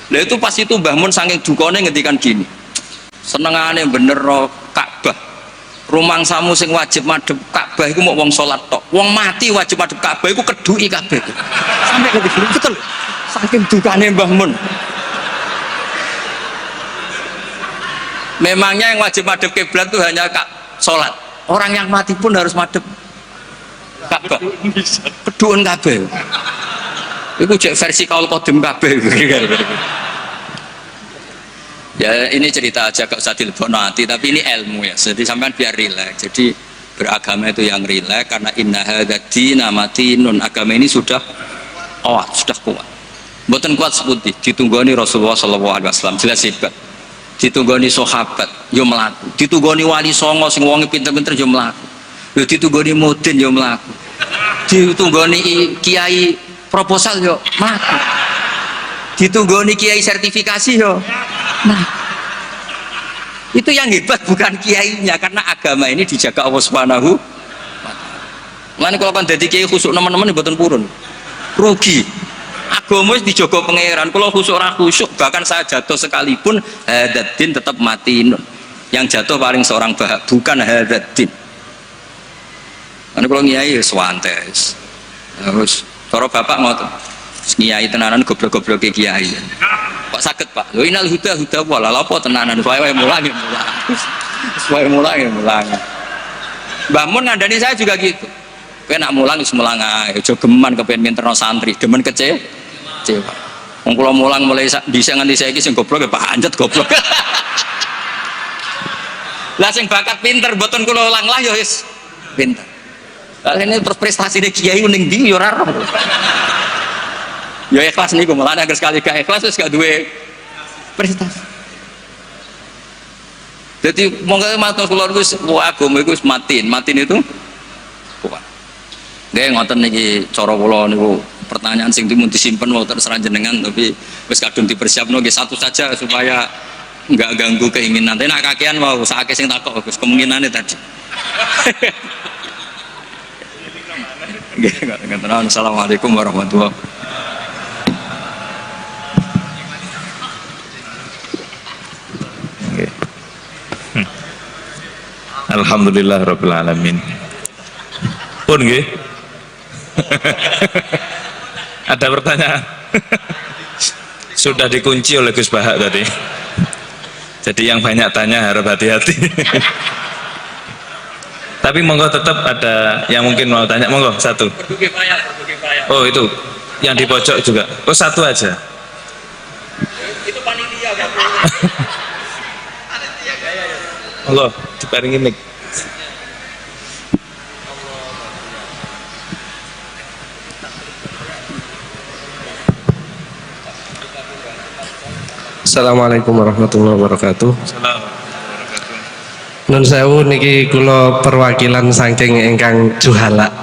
Lah itu pas itu Mbah Mun saking dukane ngendikan gini. Senengane bener Ka'bah. Rumangsamu sing wajib madhep Ka'bah iku mau wong salat tok. Wong mati wajib madhep Ka'bah iku keduki kabeh. Sampai ke begini betul. Saking dukane Mbah Mun. Memangnya yang wajib madhep kiblat itu hanya salat. Orang yang mati pun harus madhep Ka'bah. Keduun kabeh. Iku cek versi kaul qadim kabeh. Ya ini cerita aja, gak usah dilebokno hati, tapi ini ilmu ya, jadi sampean biar rileks. Jadi beragama itu yang rileks, karena inna hadzal matinun, agama ini sudah kuat. Mboten kuat seputi ditunggoni Rasulullah SAW, jelas hebat. Ditunggoni sahabat yo mlaku, ditunggoni wali songo sing wonge pinter-pinter yo mlaku. Yo ditunggoni mudin yo mlaku. Ditunggoni kiai proposal yo mlaku. Ditunggoni kiai sertifikasi yo. Nah, itu yang hebat bukan kiainya, karena agama ini dijaga Allah Subhanahu wa ta'ala. Lan kalau kan dadi kiai khusuk teman-teman mboten purun. Rugi. Agama wis dijaga pangeran. Kalau khusuk ora khusuk, bahkan saya jatuh sekalipun hadaddin tetap mati. Yang jatuh paling seorang bahak, bukan hadaddin. Kan kalau kiai wis wantes. Terus cara bapak ngoten. Kiai tenanan goblok-goblok kiai. Pak sakit Pak, lo inal huda wala apa tenanan, supaya mulangi. Mbah Mun ngandani saya juga gitu. Kowe nak mulang wis mulang ae, aja geman kepen minterno santri, demen kecewa. Wong kula mulang mulai dhisik nganti saiki sing goblok ya Pak Anjet goblok. Lah sing bakat pinter mboten kula ulang lah ya wis pinter. Lah ini prestasine kiai ning ndi ya ora roh. Ya ikhlas niku, malah agar sekali gak ikhlas wis gak duwe prestasi. Jadi monggo matur kula wis agama iku wis matin itu kuat. Nggih ngoten niki cara kula niku, pertanyaan sing dimun disimpen mau terserah jenengan, tapi wis kadung dipersiapno nggih satu saja supaya enggak ganggu keinginan. Tapi nek kakean mau sakake sing takok Gus kemungkinane tadi. Nggih ngoten. Assalamualaikum warahmatullahi wabarakatuh. Alhamdulillah Rabbil Alamin. Pun nggih. Ada pertanyaan? Sudah dikunci oleh Gus Bahak tadi. Jadi yang banyak tanya harap hati-hati. Tapi monggo tetap ada yang mungkin mau tanya, monggo satu. Oh itu, yang di pojok juga. Oh satu aja. Itu panitia ya. Monggo, diparingi mic. Assalamualaikum warahmatullahi wabarakatuh. Salam. Nun sewu niki kula perwakilan saking ingkang juhala.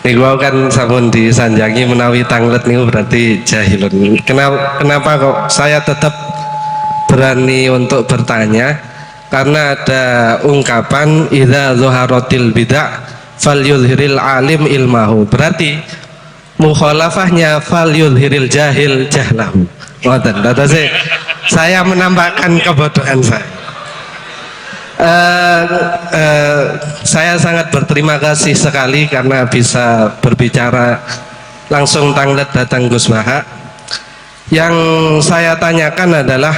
Niku kan sampun disanjangi menawi tanglet niku berarti jahilun. Kenapa kok saya tetap berani untuk bertanya? Karena ada ungkapan idza zuharatil bid'ah falyudhiril alim ilmahu. Berarti mukhalafahnya falyudhiril jahil jahlahu. Ngoten, saya menambahkan kebodohan saya. Saya sangat berterima kasih sekali karena bisa berbicara langsung tanglet datang Gus Maha. Yang saya tanyakan adalah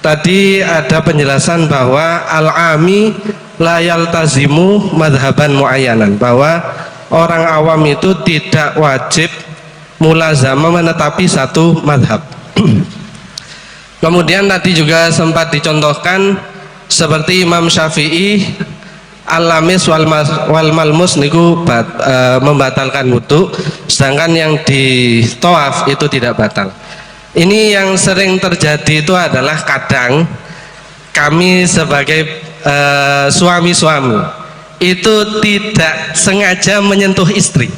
tadi ada penjelasan bahwa al-ami la yaltazimu madhaban muayyanan, bahwa orang awam itu tidak wajib mulazamah menetapi satu madhab. Kemudian tadi juga sempat dicontohkan seperti Imam Syafi'i al-lamis wal malmus niku membatalkan wudu, sedangkan yang di tawaf itu tidak batal. Ini yang sering terjadi itu adalah kadang kami sebagai suami-suami itu tidak sengaja menyentuh istri,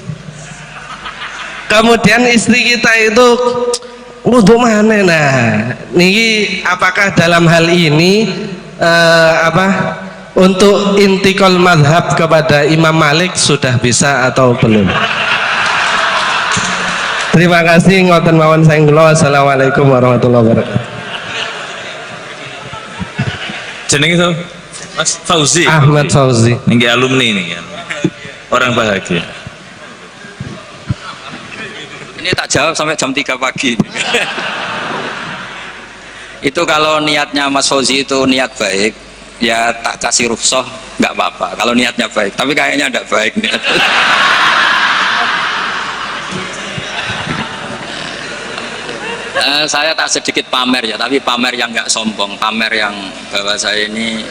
kemudian istri kita itu wudu mana? Nah, niki apakah dalam hal ini untuk intikal madhab kepada Imam Malik sudah bisa atau belum? Terima kasih, ngoten mawon saking kula. Assalamualaikum warahmatullahi wabarakatuh. Jeneng itu Mas Fauzi. Ahmad Fauzi. Niki alumni ini kan. Orang bahagia. Ini tak jawab sampai jam 3 pagi. Itu kalau niatnya Mas Fauzi itu niat baik, ya tak kasih rukhsah nggak apa-apa. Kalau niatnya baik, tapi kayaknya tidak baik niat. Saya tak sedikit pamer ya, tapi pamer yang nggak sombong, pamer yang bahwa saya ini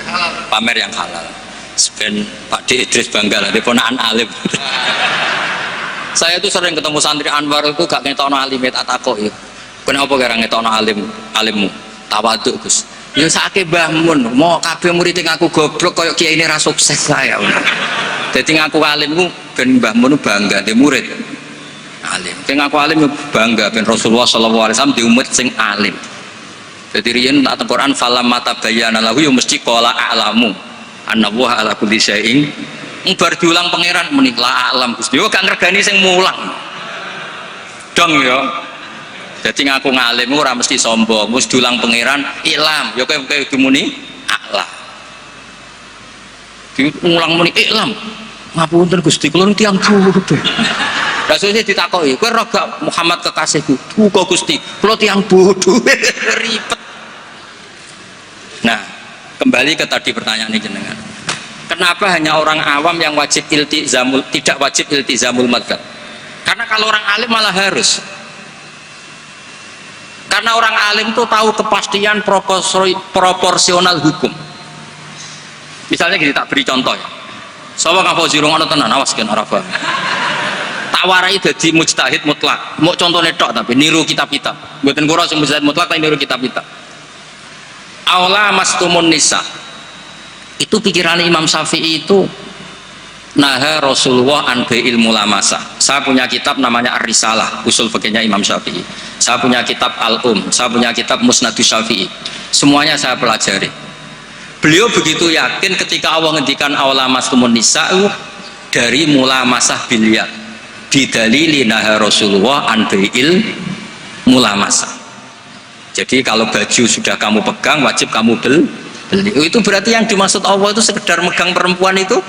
pamer yang halal. Ben Pak D Idris bangga lah, dia ponakan alim. Saya itu sering ketemu santri Anwar itu gak ngetokno alim tak takoki. Kenapa kira ngetokno alimmu? Tawaduk Gus. Ya sakake Mbah Mun, mau kabeh murid ngaku goblok koyo kiai ini ra sukses saya. Dadi ngaku alimku ben Mbah Mun bangga di murid alim. Ben ngaku alim bangga ben Rasulullah sallallahu alaihi wasallam di umat sing alim. Jadi riyen tak Quran falamma tabayyana lahu ya mesti qala a'lamu annallaha ala kulli syai'in. Bar diulang pangeran meniklah alam Gusti. Yo gak ngregani sing mulang. Dong yo. Jadi ngaku ngalim ora mesti sombong, mesti diulang pangeran ilam. Yo kowe dimuni alam. Diulang muni ilam. Ngapunten Gusti, kula tiyang bodho. Lah sesuk ditakoki, kowe ora gak Muhammad kekasihku? Uga Gusti, kula tiyang bodho. Ribet. Nah, kembali ke tadi pertanyaan ini jenengan. Kenapa hanya orang awam yang wajib iltizamul, tidak wajib iltizamul madhab? Karena kalau orang alim malah harus. Karena orang alim itu tahu kepastian proporsional hukum. Misalnya gini, tak beri contoh ya. Sawa kang Fauzi rungono tenan, awas kan ora paham. Tak warai dadi mujtahid mutlak. Mau contohnya tok tapi niru kitab-kitab. Mboten kula sing mujtahid mutlak tapi niru kitab-kitab. Aula mastumun nisa. Itu pikiran Imam Syafi'i itu naha Rasulullah an bai'il mulamasah. Saya punya kitab namanya Ar-Risalah, usul fikihnya Imam Syafi'i. Saya punya kitab Al-Um, saya punya kitab Musnadus Syafi'i. Semuanya saya pelajari. Beliau begitu yakin ketika Allah ngendikan aula mastumun nisa'u dari mulamasah bilyad. Bidalili naha Rasulullah an bai'il mulamasah. Jadi kalau baju sudah kamu pegang wajib kamu beli. Itu berarti yang dimaksud Allah itu sekedar megang perempuan itu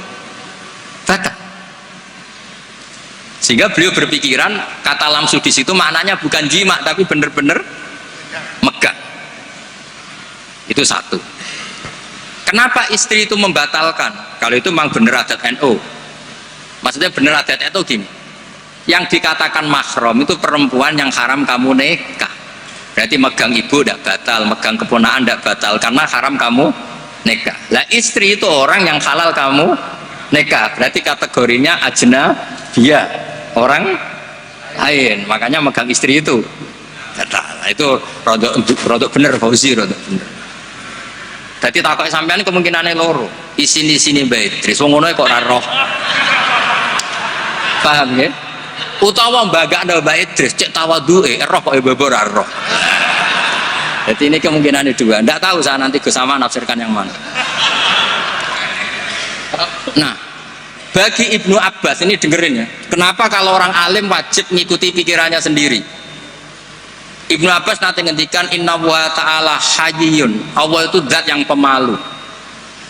bakat. Sehingga beliau berpikiran kata lamsu di situ maknanya bukan jima tapi benar-benar megang. Itu satu. Kenapa istri itu membatalkan? Kalau itu memang benar adat NU. Maksudnya benar adat NU gini. Yang dikatakan mahram itu perempuan yang haram kamu nikah. Berarti megang ibu tidak batal, megang keponakan tidak batal karena haram kamu nikah. Lah istri itu orang yang halal kamu nikah. Berarti kategorinya ajnabiyah, orang lain. Makanya megang istri itu batal. Itu rodok bener Fauzi, rodok bener. Jadi takut sampean kemungkinannya loro. Isini Mbak Idris, wong ngono kok ora roh. Paham ya? Utawa mbagakno Mbak Idris cek tawaduke roh kok mbok ora roh. Jadi ini kemungkinannya dua. Nggak tahu saya nanti Gus Sama nafsirkan yang mana. Nah, bagi Ibnu Abbas ini dengerin ya. Kenapa kalau orang alim wajib mengikuti pikirannya sendiri? Ibnu Abbas nanti ngendikan inna wa ta'ala hayyun. Allah itu zat yang pemalu.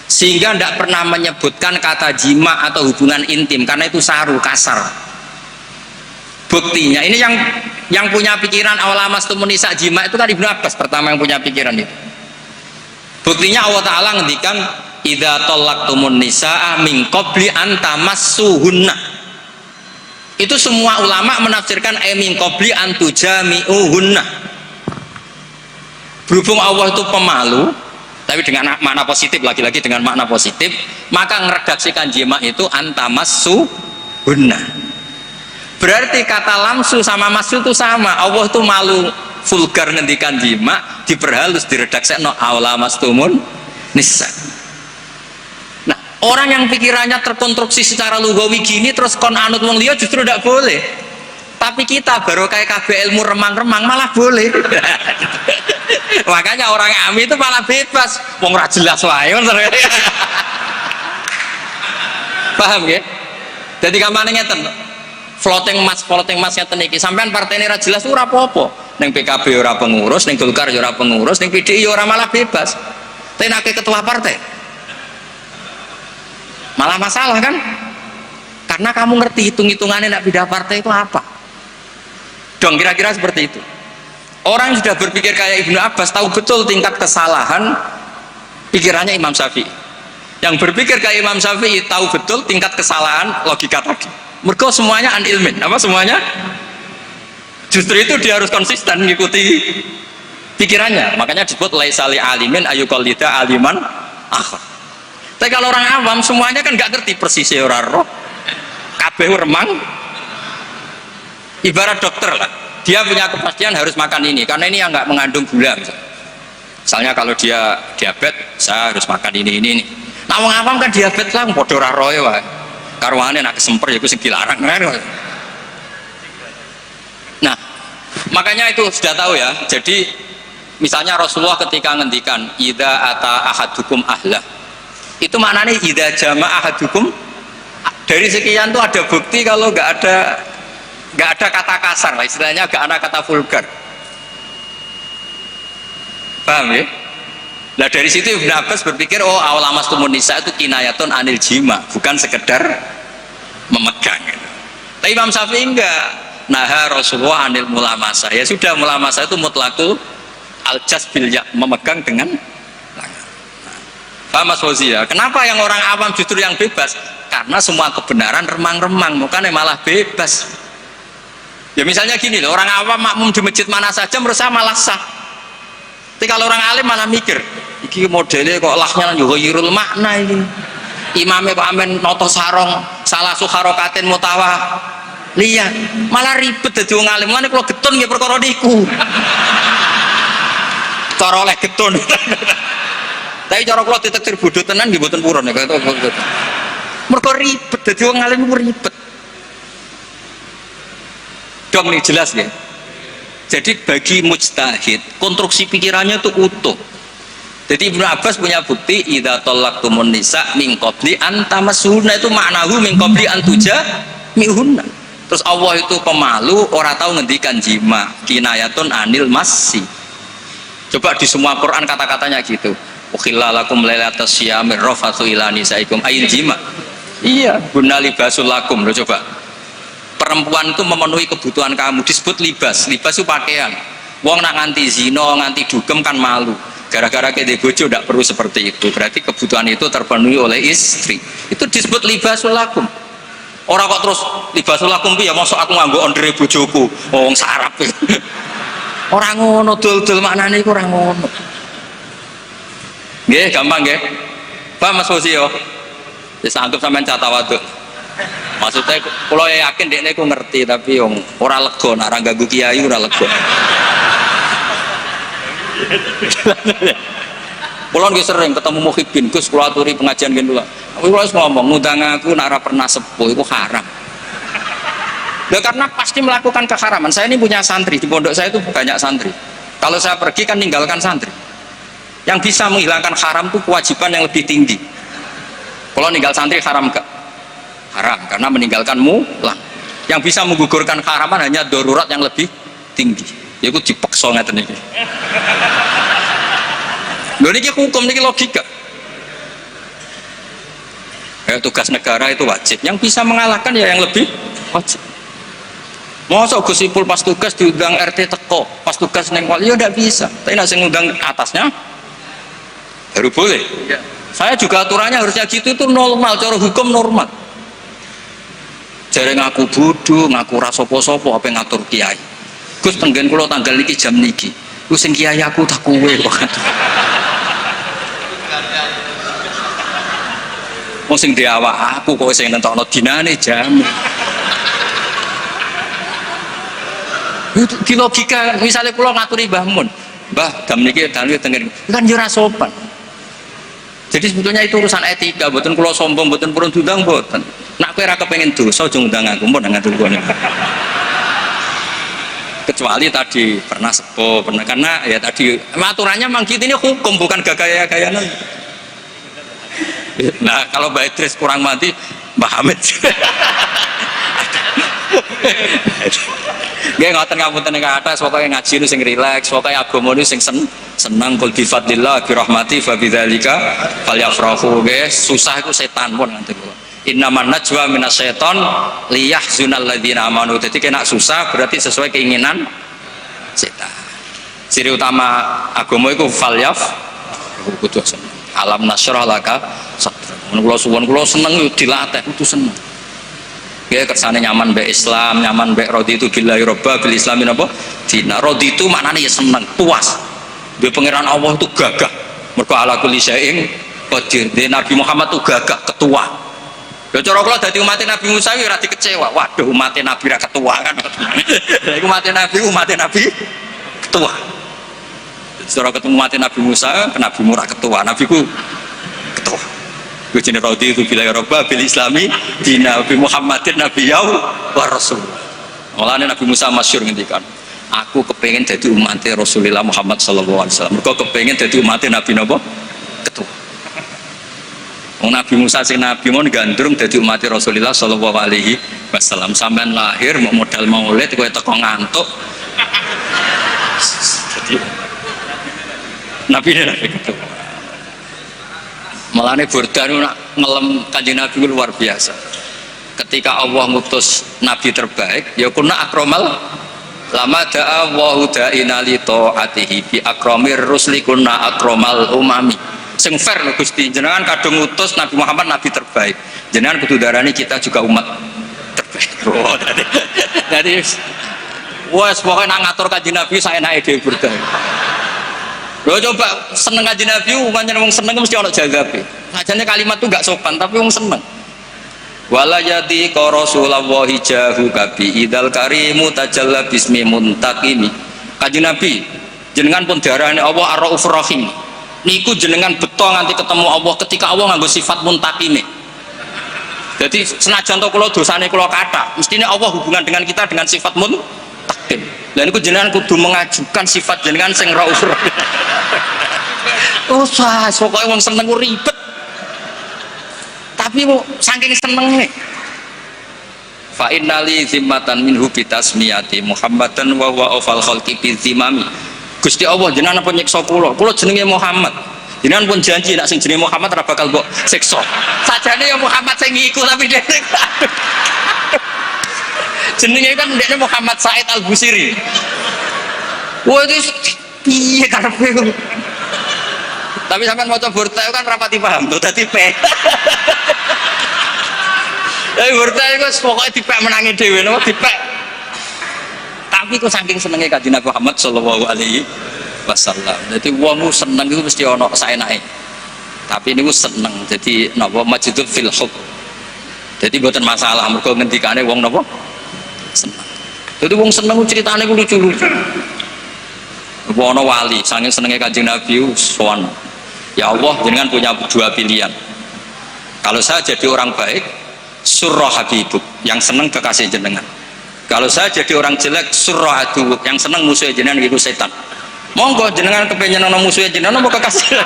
Sehingga tidak pernah menyebutkan kata jima atau hubungan intim karena itu saru, kasar. Buktinya ini yang punya pikiran awal mastumun nisa jima itu kan Ibnu Abbas pertama yang punya pikiran itu. Buktinya Allah Ta'ala ngendikan idza talaqtumun nisaa min qabli an tamassuhunna. Itu semua ulama menafsirkan min qabli an tujami'uhunna. Berhubung Allah itu pemalu, tapi dengan makna positif, lagi-lagi dengan makna positif, maka meredaksikan jima itu antamassuhunna. Berarti kata lamsu sama masu itu sama. Allah itu malu vulgar ngendikan jima, diperhalus diredaksekno awla mastumun nisa. Nah, orang yang pikirannya terkonstruksi secara lugawi gini terus kon anut wong liya justru tidak boleh. Tapi kita baru kayak KB ilmu remang-remang malah boleh. Makanya orang ami itu malah bebas. Wong ora jelas wae. Paham ya? Jadi kampanye ngeten. Floating mas ngeten iki. Sampean partene ora jelas ora apa-apa. Ning PKB ora pengurus, ning Golkar ora pengurus, ning PDI ora malah bebas. Tapi nek ketua partai malah masalah kan? Karena kamu ngerti hitung-hitungannya nak pindah partai itu apa? Dong kira-kira seperti itu. Orang yang sudah berpikir kayak Ibnu Abbas tahu betul tingkat kesalahan pikirannya Imam Syafi'i. Yang berpikir kayak Imam Syafi'i tahu betul tingkat kesalahan logika tadi. Mergo semuanya an ilmin, apa semuanya? Justru itu dia harus konsisten mengikuti pikirannya. Makanya disebut laisali alimin ayuqallida aliman akhar. Tapi kalau orang awam semuanya kan nggak ngerti persis ora roh. Kabeh remang. Ibarat dokter lah. Dia punya kepastian harus makan ini karena ini yang nggak mengandung gula. Misalnya kalau dia diabetes, saya harus makan ini. Nah, wong awam kan diabetes lah padha ora roe wae. Karwane nak kesemper ya iku sing dilarang. Nah, makanya itu sudah tahu ya. Jadi misalnya Rasulullah ketika ngendikan idza ata ahadukum ahlah. Itu maknanya idza jama'a ahadukum, dari sekian tuh ada bukti kalau nggak ada kata kasar lah, istilahnya nggak ada kata vulgar. Paham ya? Nah dari situ Ibnu Abbas berpikir oh awal mastumun nisa itu kinayatun anil jima, bukan sekedar memegang gitu. Tapi Imam Syafi'i enggak. Nah Rasulullah anil mulamasa, ya sudah mulamasa itu mutlaqul aljas bil ya, memegang dengan tangan. Paham Mas Fauzi ya? Kenapa yang orang awam justru yang bebas? Karena semua kebenaran remang-remang, bukan malah bebas. Ya misalnya gini loh, orang awam makmum di masjid mana saja menurut saya malah sah. Tapi kalau orang alim malah mikir, iki modelnya kok lahnya yughayirul makna ini. Imamnya Pak Amin noto sarong salah suharokatin mutawa lihat malah ribet dadi wong alim. Lan kalau getun nggih perkara niku. Cara oleh getun. Tapi cara kula ditektir bodho tenan nggih mboten purun ya. Mergo ribet dadi wong alim ku ribet. Dong nih jelas ya. Jadi bagi mujtahid konstruksi pikirannya itu utuh. Jadi Ibnu Abbas punya bukti idza talaqtumun nisa min qabli an tamassuhunna, itu maknahu min qabli an tujami'uhunna. Terus Allah itu pemalu, ora tahu ngendikan jima, kinayatun anil massi. Coba di semua Quran kata-katanya gitu. Ukhilla lakum lailatas syiyamir rafathu ila nisaikum ayil jima. Iya, guna libasul lakum. Loh coba. Perempuan itu memenuhi kebutuhan kamu, disebut libas. Libas itu pakaian. Wong nak nganti zina, nganti dugem kan malu. Gara-gara kita bojo tidak perlu seperti itu. Berarti kebutuhan itu terpenuhi oleh istri. Itu disebut libasul lakum. Orang kok terus libasul lakum piye? Mosok aku nganggo ondre bojoku, wong sarap. Ora ngono, dul-dul maknane iku ora ngono. Nggih, gampang nggih. Paham Mas Fauzi yo? Wis anggap sampean cah tawaduk. Maksudnya kula yakin dekne ku ngerti tapi wong ora lega nek ora ganggu kiai ora lega. Kula nggih sering ketemu muhibin, Gus kula aturi pengajian ngene lho. Kula wis ngomong ngundang aku nek ora pernah sepuh iku haram. Nah, karena pasti melakukan keharaman. Saya ini punya santri di pondok saya itu banyak santri. Kalau saya pergi kan ninggalkan santri. Yang bisa menghilangkan haram itu kewajiban yang lebih tinggi. Kalau ninggal santri haram gak? Haram karena meninggalkanmu lah. Yang bisa menggugurkan keharaman hanya darurat yang lebih tinggi. Yaitu dipaksa ngeten iki. Lho niki hukum niki logika. Tugas negara itu wajib. Yang bisa mengalahkan ya yang lebih wajib. Masa Gus Ipul pas tugas diundang RT teko, pas tugas neng wali ya tidak bisa. Tapi nak ngundang atasnya baru boleh. Ya. Saya juga aturannya harusnya gitu itu normal, cara hukum normal. Jare ngaku bodoh, ngaku rasopo-sopo apa ngatur kiai. Gus tenggen kula tanggal niki jam niki. Gus sing kiai aku tak kowe kok. Wong sing di awak aku kok sing nentokno dinane jam. Di logika misalnya pulau ngaturi Mbah Mun, Mbah jam niki dalil tengen kan yo ora sopan. Jadi sebetulnya itu urusan etika, mboten kula sombong, mboten purun diundang mboten. Nak kowe ora kepengin dosa aja ngundang aku, mbon ngatur kowe. Kecuali tadi pernah sepuh, pernah karena ya tadi aturannya memang gitu, ini hukum bukan gaya-gayanan. Nah kalau Mbak Idris kurang mati, Mbah Hamid. Nggih ngoten ngapunten ing atas, pokoke ngaji nu sing rileks, pokoke agama nu sing seneng kul bi fadlillah bi rahmati fa bidzalika falyafrahu. Nggih, susah iku setan pun ngoten kula. Innaman najwa minasyaiton liyahzunal ladzina amanu. Dadi kena susah berarti sesuai keinginan setan. Ciri utama agama iku falyaf kudu seneng. Alam nasyrah laka sadra. Mun kula suwun kula seneng dilatih kudu seneng. Ya kersane nyaman mbek Islam, nyaman mbek raditu billahi robba bil islamin apa? Dina. Raditu maknane ya seneng, puas. Mbek pangeran Allah itu gagah. Mergo ala kulli syai'in qadir. Nabi Muhammad itu gagah, ketua. Ya cara kula dadi umat Nabi Musa ora dikecewa. Waduh umat Nabi ra ketua kan. Lah iku umat Nabi ketua. Cara ketemu umat Nabi Musa, Nabi Murah ketua, Nabi ku ketua. Gue jenis rodi itu bila Eropa, bil Islami, di Nabi Muhammadin Nabi Yaw wa Rasul. Mulanya Nabi Musa masyhur ngendikan, aku kepengen jadi umatnya Rasulullah Muhammad Sallallahu Alaihi Wasallam. Kau kepengen jadi umatnya Nabi Nabo ketua. Nabi Musa sing Nabi mau gandrung jadi umatnya Rasulullah Sallallahu Alaihi Wasallam. Sampai lahir mau modal maulid, gue teko ngantuk. Jadi Nabi ini Nabi ketua. Malane Burda nak ngelem Kanjeng Nabi luar biasa. Ketika Allah ngutus Nabi terbaik, ya kunna akramal lama da'a wa da'ina li ta'atihi bi akramir rusli kunna akramal umami. Sing fair lho Gusti, jenengan kadung ngutus Nabi Muhammad Nabi terbaik. Jenengan kudu darani kita juga umat terbaik. Oh, jadi wes pokoknya nak ngatur Kanjeng Nabi saya naik dhewe Burda. Lo coba seneng Kanjeng Nabi, umumnya wong seneng mesti ono jagabe. Sajane kalimat itu gak sopan, tapi wong seneng. Wala yati ka Rasulullah jahu kabi idal karimu tajalla bismi muntaqimi. Kanjeng Nabi, jenengan pun diarani Allah Ar-Raufur Rahim. Niku jenengan beto nganti ketemu Allah ketika Allah nganggo sifat muntaqimi. Jadi senajan to kula dosane kula kathah, mestine Allah hubungan dengan kita dengan sifat muntaqim. Dan itu jenengan kudu mengajukan sifat jenengan sing Raufur. Oh, pokoknya wong seneng ribet. Tapi saking senenge. Fa innali zimmatan minhu bitasmiyati Muhammadan wa huwa afal khalqi bi zimami. Gusti Allah jenengan pun nyiksa kula. Kula jenenge Muhammad. Jenengan pun janji nek sing jenenge Muhammad ora bakal mbok siksa. Sajane ya Muhammad sing iku tapi dene jenenge kan ndekne Muhammad Said Al-Busiri. Wah itu piye karepe. Tapi sampean maca burda kan rapati paham tuh dadi P. Tapi burda iku pokoke dipek menangi dhewe napa dipek. Tapi kok saking senenge Kanjeng Nabi Muhammad sallallahu alaihi wasallam. Dadi wong seneng iku mesti ana saenake. Tapi niku seneng. Jadi napa majidul fil hub. Jadi mboten masalah mergo ngendikane wong napa seneng. Jadi wong seneng ceritane ku lucu-lucu. Ana wali saking senenge Kanjeng Nabi sowan. Ya Allah, jenengan punya dua pilihan. Kalau saya jadi orang baik, surah habibuk, yang seneng kekasih jenengan. Kalau saya jadi orang jelek, surah adubuk, yang seneng musuh jenengan itu setan. Monggo jenengan kepengen ana musuh jenengan apa kekasih.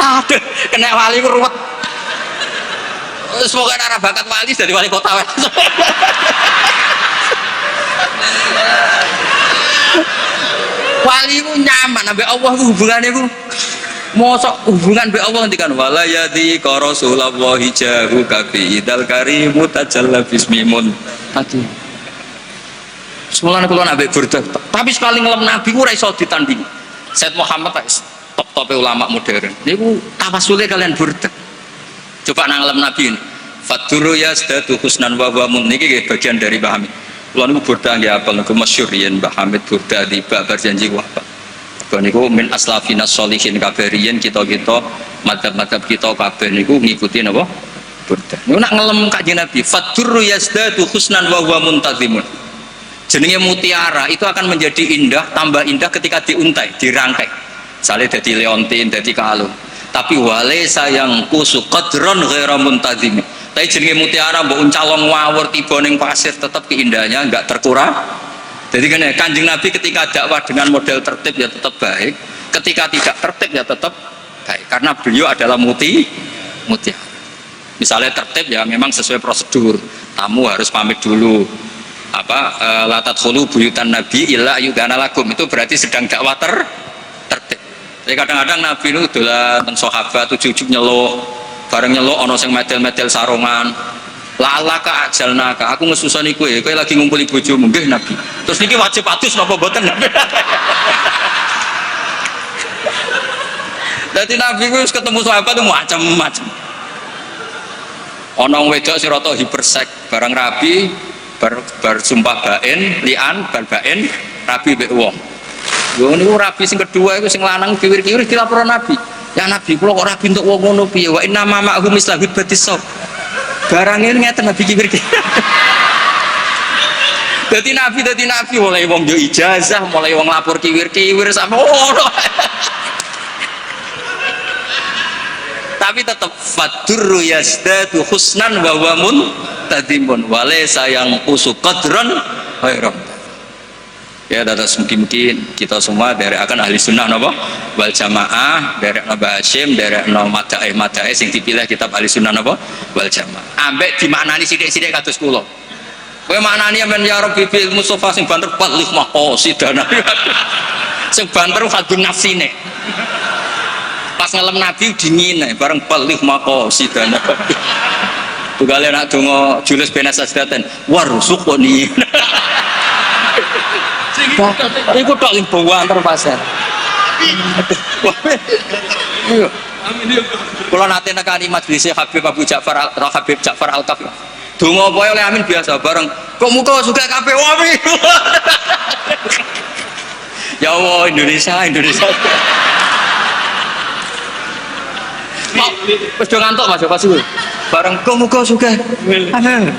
Aduh, kena wali ku ruwet. Semoga arah bakat wali dari wali kota. Wali ku nyaman ambek Allah ku hubungane ku mosok hubungan mbek Allah ngendikan wala yadi ka Rasulullah jahu kafi idal karimu tajalla bismimun tadi. Semulane kula ambek burda, tapi sekali ngelem Nabi ku ora iso ditanding. Said Muhammad top-tope ulama modern. Niku tawasule kalian burda. Coba nang ngelem Nabi ini. Faduru yazdatu husnan wa huwa mun niki bagian dari Mbah Hamid. Kula niku burda nggih apal niku masyhur yen Mbah Hamid burda tiba berjanji wafat. Niku min aslafina sholihin kabariyen kita-kita madzhab-madzhab kita kabeh niku ngikuti napa burda. Niku nak ngelem Kanjeng Nabi faduru yazdatu husnan wa huwa muntazimun. Jenenge mutiara itu akan menjadi indah, tambah indah ketika diuntai, dirangkai. Misalnya jadi leontin, jadi kalung. Tapi wale sayang kusu qadron ghaira muntazim. Tapi jenenge mutiara mbok uncalong ngawur tiba ning pasir tetap keindahannya enggak terkurang. Jadi kan Kanjeng Nabi ketika dakwah dengan model tertib ya tetap baik, ketika tidak tertib ya tetap baik karena beliau adalah mutiara. Misalnya tertib ya memang sesuai prosedur. Tamu harus pamit dulu. Latat khulu buyutan Nabi illa yudana lakum, itu berarti sedang dakwah tertib. Jadi kadang-kadang Nabi itu dolan teng sahabat ujug-ujug nyeluk, bareng nyeluk ana sing medel-medel sarungan. La'alaka ajalnaka, aku ngesusoni kowe lagi ngumpuli bojomu nggih Nabi. Terus niki wajib adus napa mboten Nabi? Dadi Nabi ku ketemu sahabat itu macam-macam. Ana wedok sing rata hipersek, bareng rabi bar sumpah bain, lian, bar bain, rabi mbek wong. Yo niku rabi sing kedua iku sing lanang kiwir-kiwir dilapor Nabi. Ya Nabi kula kok rabi entuk wong ngono piye? Wa inna ma ma'hum mislahud batisab. Barang ini ngeten Nabi kiwir-kiwir. Dadi Nabi mulai wong yo ijazah, mulai wong lapor kiwir-kiwir sampe ngono. Tapi tetap fadurru yazdatu husnan wa huwa muntadimun wale sayang usu qadran khairam. Ya dadas mungkin kita semua dari akan ahli sunnah napa wal jamaah, dari Mbah Hasyim, dari madae sing dipilih kitab ahli sunnah napa wal jamaah. Ambek dimaknani sithik-sithik kados kula. Kowe maknani men ya Rabbi bil Mustofa sing banter 45 qasidana. Sing banter hadun nafsine. Pas ngelem Nabi dingin bareng balih maqasidana. Tugale nak donga julus benas sajdaten warzuqni. Iku tok ing bawa antar pasar. Amin. Kula nate nekani majelis Habib Abu Ja'far Habib Ja'far Al-Kaf. Donga pokoke oleh amin biasa bareng. Kok muka suka kabeh wae. Ya Allah Indonesia. Wis do ngantuk Mas pas iku. Bareng muga sugih. Amin.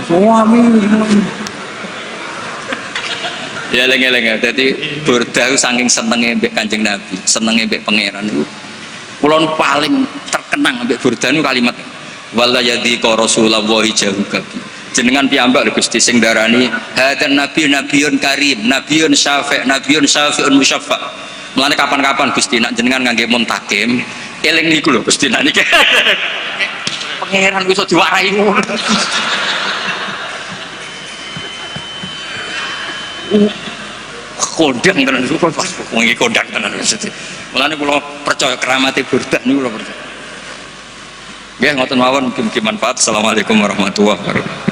Ya lenga-lenga. Dadi burda saking senenge mbek Kanjeng Nabi, senenge mbek pangeran niku. Kula paling terkenang mbek burda niku kalimat wala yadi ka Rasulullah jahu kabi. Jenengan piyambak lho Gusti sing darani hadan nabi nabiyun karim, nabiyun syafi'un musyaffa. Mulane kapan-kapan Gusti nak jenengan ngangge muntakim eling niku lho Gusti nak niki. Pangeran iso diwarai ngono. Kondang tenan niku pas wong iki kondang tenan Gusti. Mulane kula percaya keramate burda niku kula percaya. Nggih ngoten mawon mugi-mugi manfaat. Assalamualaikum warahmatullahi wabarakatuh.